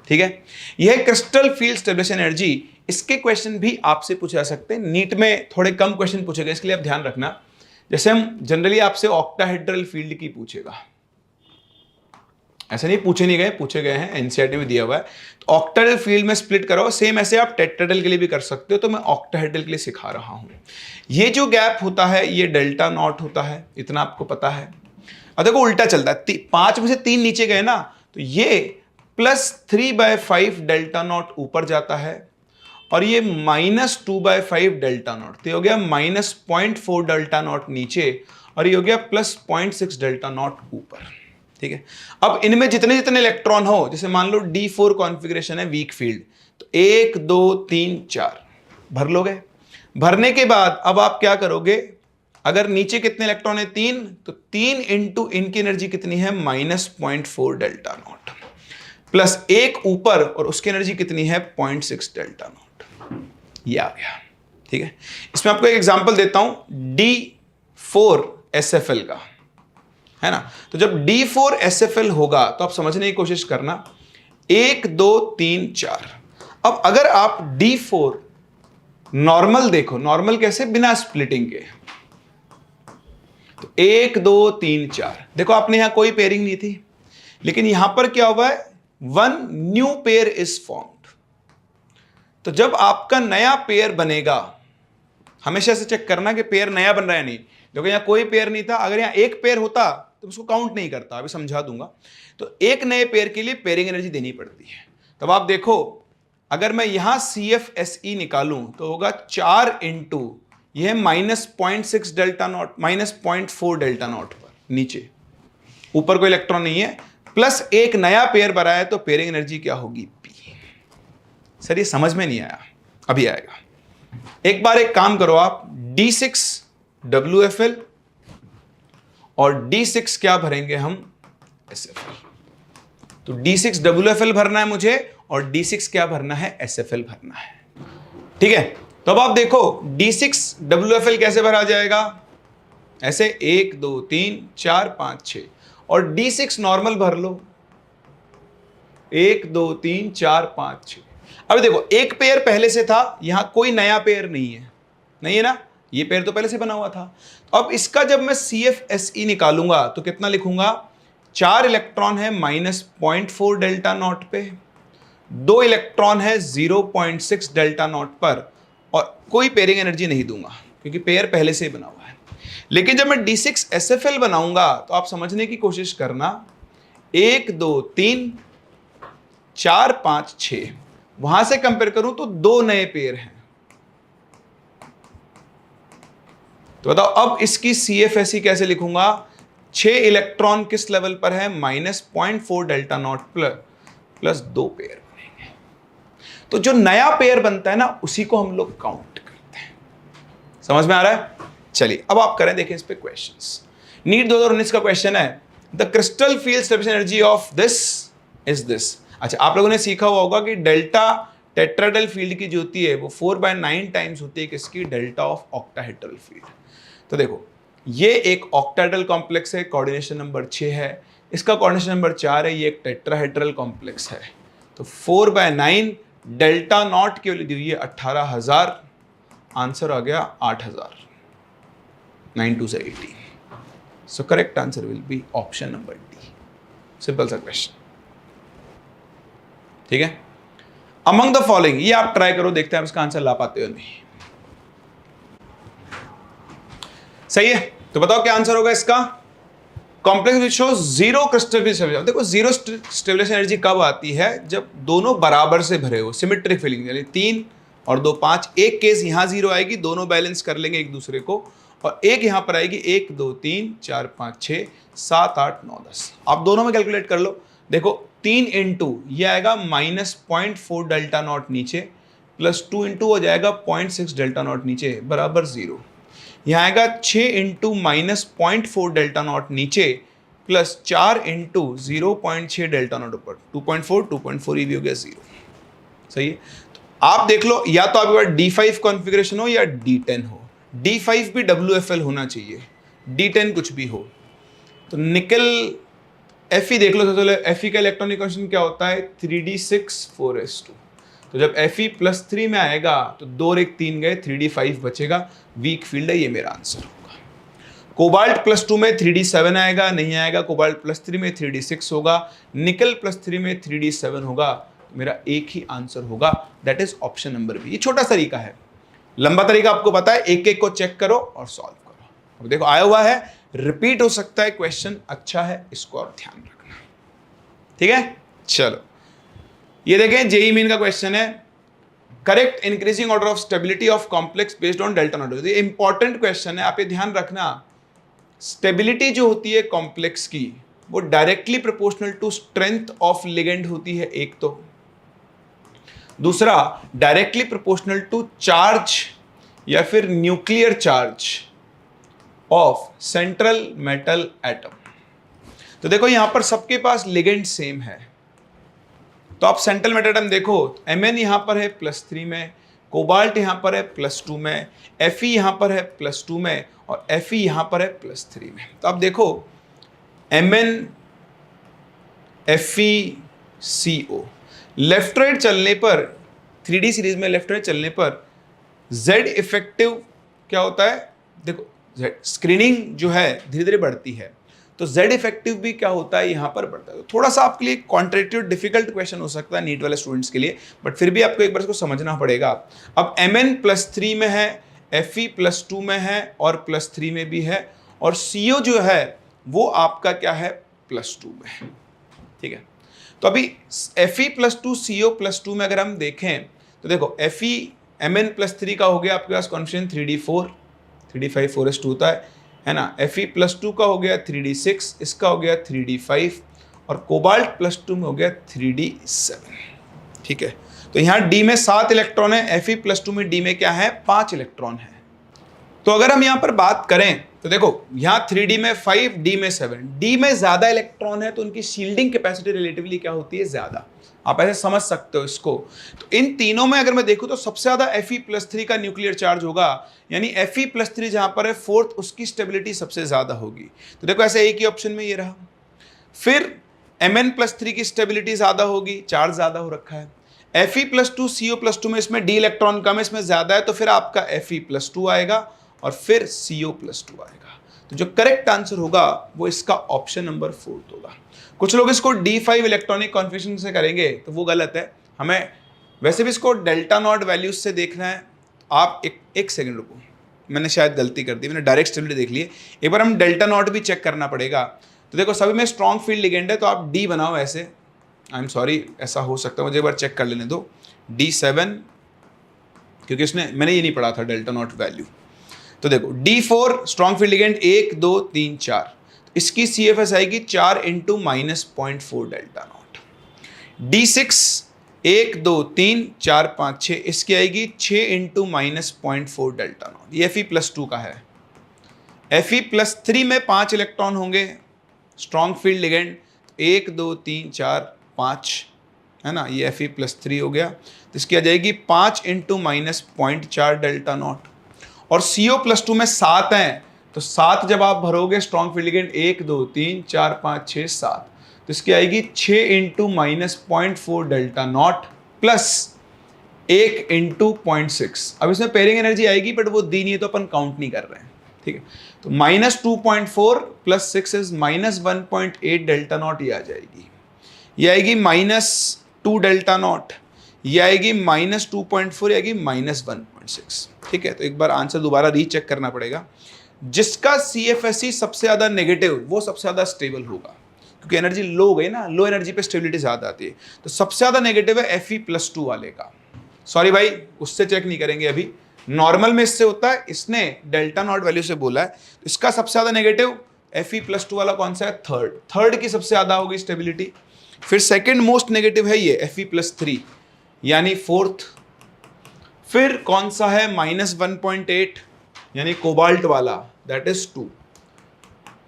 Speaker 1: ठीक है। यह क्रिस्टल फील्ड स्टेबलाइजेशन एनर्जी, इसके क्वेश्चन भी आपसे पूछे जा सकते हैं। नीट में थोड़े कम क्वेश्चन पूछेगा, इसके लिए आप ध्यान रखना। जैसे हम जनरली आपसे ऑक्टाहेड्रल फील्ड की पूछेगा, ऐसा नहीं पूछे नहीं गए, पूछे गए हैं, एनसीईआरटी में दिया हुआ है। तो ऑक्टाहेड्रल फील्ड में स्प्लिट करो, सेम ऐसे आप टेट्राहेड्रल के लिए भी कर सकते हो, तो मैं ऑक्टाहेड्रल के लिए सिखा रहा हूं। ये जो गैप होता है ये डेल्टा नॉट होता है, इतना आपको पता है। अब देखो उल्टा चलता है, 5 में से 3 नीचे गए ना, तो ये +3/5 डेल्टा नॉट ऊपर जाता है, और ये -2/5 डेल्टा नॉट, तो हो गया -0.4 डेल्टा नॉट नीचे, और ये हो गया +0.6 डेल्टा नॉट ऊपर, ठीक है। अब इनमें जितने जितने इलेक्ट्रॉन हो, जैसे मान लो D4 कॉन्फ़िगरेशन है वीक फील्ड, तो 1 2 3 4 भर लोगे। भरने के बाद अब आप क्या करोगे, अगर नीचे कितने इलेक्ट्रॉन है 3, तो 3 इंटू इनकी एनर्जी कितनी है -0.4 डेल्टा नॉट, प्लस 1 ऊपर और उसकी एनर्जी कितनी है 0.6 डेल्टा नॉट, ये आ गया, ठीक है। इसमें आपको एक एग्जांपल देता हूं D4 SFL का, है ना। तो जब D4 SFL होगा तो आप समझने की कोशिश करना, 1 2 3 4। अब अगर आप D4 नॉर्मल देखो, नॉर्मल कैसे, बिना स्प्लिटिंग के, तो 1 2 3 4, देखो आपने यहां कोई पेयरिंग नहीं थी, लेकिन यहां पर क्या हुआ है, 1 न्यू पेयर इज फॉर्म्ड। तो जब आपका नया पेयर बनेगा, हमेशा से चेक करना कि पेयर नया बन रहा है नहीं, क्योंकि यहां कोई पेयर नहीं था। अगर यहां एक पेयर होता तो उसको काउंट नहीं करता, अभी समझा दूंगा। तो एक नए पेयर के लिए पेयरिंग एनर्जी देनी पड़ती है। तब आप देखो, अगर मैं यहां CFSE निकालूं तो होगा 4 इंटू, यह -0.6 डेल्टा नॉट, -0.4 डेल्टा नॉट पर नीचे, ऊपर कोई इलेक्ट्रॉन नहीं है, प्लस एक नया पेयर बना है, तो पेयरिंग एनर्जी क्या होगी P। सर ये समझ में नहीं आया, अभी आएगा। एक बार एक काम करो आप, D6 WFL और D6 क्या भरेंगे हम, SFL। तो D6 WFL भरना है मुझे, और D6 क्या भरना है, SFL भरना है, ठीक है। तो अब आप देखो D6 WFL कैसे भरा जाएगा, ऐसे 1 2 3 4 5 6, और D6 नॉर्मल भर लो, 1 2 3 4 5 6। अब देखो एक पेयर पहले से था, यहां कोई नया पेयर नहीं है, नहीं है ना, ये पेयर तो पहले से बना हुआ था। अब इसका जब मैं CFSE निकालूंगा तो कितना लिखूंगा, 4 इलेक्ट्रॉन है -0.4 डेल्टा नॉट पे, 2 इलेक्ट्रॉन है 0.6 डेल्टा नॉट पर, और कोई पेयरिंग एनर्जी नहीं दूंगा क्योंकि पेयर पहले से ही बना हुआ है। लेकिन जब मैं D6 SFL बनाऊंगा तो आप समझने की कोशिश करना, 1 2 3 4 5 6, वहां से कंपेयर करूं तो 2 नए पेयर हैं। तो बताओ अब इसकी CFSE कैसे लिखूंगा, 6 इलेक्ट्रॉन किस लेवल पर है, -0.4 डेल्टा नॉट प्लस 2 पेयर बनेंगे। तो जो नया पेयर बनता है ना, उसी को हम लोग काउंट करते हैं। समझ में आ रहा है? चलिए अब आप करें, देखें इस पे क्वेश्चंस। नीट 2019 का क्वेश्चन है, the crystal field stabilization energy of this is this. अच्छा, आप लोगों ने सीखा हुआ होगा कि डेल्टा टेट्राहेड्रल फील्ड की जो होती है वो 4/9 टाइम्स होती है किसकी, डेल्टा ऑफ ऑक्टाहेड्रल फील्ड। तो देखो ये एक ऑक्टाहेड्रल कॉम्प्लेक्स है, कोऑर्डिनेशन नंबर 6 है, इसका कोऑर्डिनेशन नंबर 4 है, ये एक टेट्राहेड्रल कॉम्प्लेक्स है। तो 4/9 डेल्टा नॉट की वैल्यू दी हुई है 18,000, आंसर आ गया 8000, 92 से 18। So correct answer will be option number D. Simple सा क्वेश्चन, ठीक है। अमंग द फॉलोइंग, ये आप ट्राई करो, देखते हैं आप इसका आंसर ला पाते हो नहीं। सही है, तो बताओ क्या आंसर होगा इसका। Complex which show zero crystal stability. देखो जीरो स्टेबिलिटी एनर्जी कब आती है, जब दोनों बराबर से भरे हो, सिमेट्रिक फिलिंग, यानी 3 और 2 5। एक केस यहां जीरो आएगी, दोनों बैलेंस कर लेंगे एक दूसरे को, और एक यहां पर आएगी 1 2 3 4 5 6 7 8 9 10। आप दोनों में कैलकुलेट कर लो। देखो 3 इंटू ये आएगा -0.4 डेल्टा नॉट नीचे, प्लस 2 इंटू हो जाएगा 0.6 डेल्टा नॉट नीचे बराबर 0। यहाँ आएगा 6 इंटू -0.4 डेल्टा नॉट नीचे, प्लस 4 इंटू 0.6 डेल्टा नॉट ऊपर, 2.4 ये भी हो गया 0। सही है, तो आप देख लो, या तो आपके पास D5 कॉन्फ़िगरेशन हो या D10 हो। D5 भी WFL होना चाहिए, D10 कुछ भी हो। तो निकल Fe देख लो, सबसे पहले Fe का इलेक्ट्रॉनिक कॉन्फ़िगरेशन क्या होता है, 3d6 4s2। तो जब Fe+3 में आएगा तो 2 और 1 3 गए, 3d5 बचेगा, वीक फील्ड है, ये मेरा आंसर होगा। कोबाल्ट +2 में 3d7 आएगा, नहीं आएगा। कोबाल्ट +3 में 3d6 होगा, निकल +3 में 3d7 होगा, तो मेरा एक ही आंसर होगा, that is option number B. ये छोटा तरीका है, लंबा तरीका आपको पता है, एक एक को चेक करो और सॉल्व करो। अब देखो आया हुआ है, रिपीट हो सकता है क्वेश्चन, अच्छा है, इसको आप ध्यान रखना, ठीक है। चलो ये देखें, जेई मेन का क्वेश्चन है, correct increasing order of stability of complex based on delta not. ये इंपॉर्टेंट क्वेश्चन है, आप ये ध्यान रखना। स्टेबिलिटी जो होती है कॉम्प्लेक्स की, वो directly proportional to strength of ligand होती है, एक तो। दूसरा, डायरेक्टली प्रोपोर्शनल टू चार्ज या फिर nuclear charge of central metal atom. तो देखो यहां पर सबके पास लिगेंड सेम है, तो आप सेंट्रल मेटल एटम देखो, Mn यहां पर है +3 में, कोबाल्ट यहां पर है +2 में, Fe यहां पर है +2 में, और Fe यहां पर है +3 में। तो आप देखो Mn Fe CO left right चलने पर, 3D सीरीज में लेफ्ट राइट चलने पर Z इफेक्टिव क्या होता है, देखो स्क्रीनिंग जो है धीरे धीरे बढ़ती है, तो Z इफेक्टिव भी क्या होता है, यहां पर बढ़ता है। तो थोड़ा सा आपके लिए कॉन्ट्रेक्टिव डिफिकल्ट क्वेश्चन हो सकता है नीट वाले स्टूडेंट्स के लिए, बट फिर भी आपको एक बार इसको समझना पड़ेगा। अब Mn +3 में है, Fe +2 में है और +3 में भी है, और CO जो है वो आपका क्या है, +2 में है, ठीक है। तो अभी Fe +2 CO +2 में अगर हम देखें तो देखो Fe Mn +3 का हो गया आपके पास कॉन्फिगरेशन 3d4, 3d5 4s2 होता है ना। Fe +2 का हो गया 3d6, इसका हो गया 3d5, और कोबाल्ट +2 में हो गया 3d7, ठीक है। तो यहाँ D में 7 इलेक्ट्रॉन है, Fe +2 में D में क्या है, 5 इलेक्ट्रॉन है। तो अगर हम यहाँ पर बात करें तो देखो यहाँ 3D में 5, D में 7, D में ज्यादा इलेक्ट्रॉन है तो उनकी शील्डिंग कैपेसिटी रिलेटिवली क्या होती है, ज्यादा। आप ऐसे समझ सकते हो इसको। तो इन तीनों में अगर मैं देखूं तो सबसे ज्यादा Fe+3 का न्यूक्लियर चार्ज होगा, यानी Fe+3 जहां पर है फोर्थ, उसकी स्टेबिलिटी सबसे ज्यादा होगी। तो देखो ऐसे एक ही ऑप्शन में ये रहा। फिर Mn+3 की स्टेबिलिटी ज्यादा होगी, चार्ज ज्यादा हो रखा है। Fe+2 CO+2 में इसमें D इलेक्ट्रॉन कम, इसमें ज्यादा है, तो फिर आपका Fe+2 आएगा और फिर CO+2 आएगा। तो जो करेक्ट आंसर होगा वो इसका ऑप्शन नंबर 4 होगा। कुछ लोग इसको D5 इलेक्ट्रॉनिक कॉन्फिगरेशन से करेंगे तो वो गलत है, हमें वैसे भी इसको डेल्टा नॉट वैल्यूज से देखना है। आप एक सेकंड रुको, मैंने शायद गलती कर दी, मैंने डायरेक्ट स्टेबिलिटी देख ली है, एक बार हम डेल्टा नॉट भी चेक करना पड़ेगा। तो देखो सभी में स्ट्रॉन्ग फील्ड लिगेंड है, तो आप D बनाओ ऐसे, आई एम सॉरी ऐसा हो सकता है, मुझे एक बार चेक कर लेने दो। D7, क्योंकि इसने मैंने ये नहीं पढ़ा था डेल्टा नॉट वैल्यू। तो देखो D4 स्ट्रॉन्ग फील्ड लिगेंड 1 2 3 4, इसकी CFS आएगी 4 इंटू -0.4 डेल्टा नॉट। D6 1 2 3 4 5 6, इसकी आएगी 6 इंटू -0.4 डेल्टा नॉट। ये Fe+2 का है। Fe+3 में 5 इलेक्ट्रॉन होंगे, स्ट्रॉन्ग फील्ड लिगेंड 1 2 3 4 5 है ना, ये Fe+3 हो गया। तो इसकी आ जाएगी 5 इंटू -0.4 डेल्टा नॉट। और CO+2 में 7 हैं, तो 7 जब आप भरोगे स्ट्रॉन्ग फील्ड लिगेंड 1 2 3 4 5 6 7, तो इसकी आएगी 6 into -0.4 delta not plus 1 into 0.6। अब इसमें पेयरिंग एनर्जी आएगी बट वो दी नहीं है तो अपन काउंट नहीं कर रहे हैं, ठीक है। तो -2.4 प्लस 6 इज -1.8 डेल्टा नॉट, ये आ जाएगी। ये आएगी -2 डेल्टा नॉट, ये आएगी -2.4, आएगी -1.6, ठीक है। तो एक बार आंसर दोबारा रीचेक करना पड़ेगा। जिसका CFSE सबसे ज्यादा नेगेटिव वो सबसे ज्यादा स्टेबल होगा, क्योंकि एनर्जी लो हो गई ना, लो एनर्जी पे स्टेबिलिटी ज्यादा आती है। तो सबसे ज्यादा नेगेटिव है Fe+2 वाले का। सॉरी भाई, उससे चेक नहीं करेंगे अभी, नॉर्मल में इससे होता है, इसने डेल्टा नॉट वैल्यू से बोला है। तो इसका सबसे ज्यादा नेगेटिव Fe+2 वाला कौन सा है? थर्ड की सबसे ज्यादा होगी स्टेबिलिटी। फिर सेकंड मोस्ट नेगेटिव है ये Fe+3 यानी फोर्थ। फिर कौन सा है? -1.8 यानी कोबाल्ट वाला, दैट इज 2।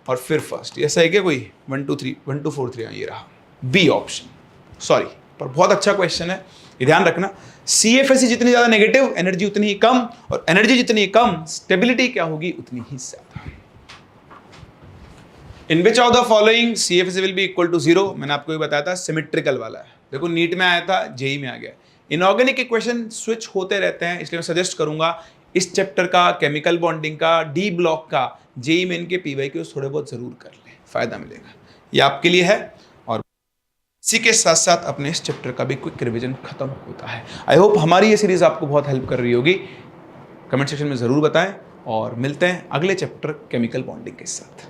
Speaker 1: और फिर फर्स्ट, ऐसा है क्या कोई? 1 2 3 1 2 4 3, ये रहा बी ऑप्शन। सॉरी, पर बहुत अच्छा क्वेश्चन है, ये ध्यान रखना। CFSE जितनी ज्यादा नेगेटिव, एनर्जी उतनी ही कम, और एनर्जी जितनी कम, स्टेबिलिटी क्या होगी? उतनी ही ज्यादा। In which of the following CFSE will be equal to 0? मैंने आपको ये बताया था, सिमेट्रिकल वाला है। देखो नीट में आया था, जेई में आ गया। इनऑर्गेनिक इक्वेशन स्विच होते रहते हैं, इसलिए मैं सजेस्ट करूंगा इस चैप्टर का, केमिकल बॉन्डिंग का, डी ब्लॉक का, जेई मेन के PYQ थोड़े बहुत जरूर कर लें, फायदा मिलेगा। ये आपके लिए है। और इसी के साथ साथ अपने इस चैप्टर का भी क्विक रिवीजन खत्म होता है। आई होप हमारी ये सीरीज आपको बहुत हेल्प कर रही होगी। कमेंट सेक्शन में जरूर बताएं, और मिलते हैं अगले चैप्टर केमिकल बॉन्डिंग के साथ।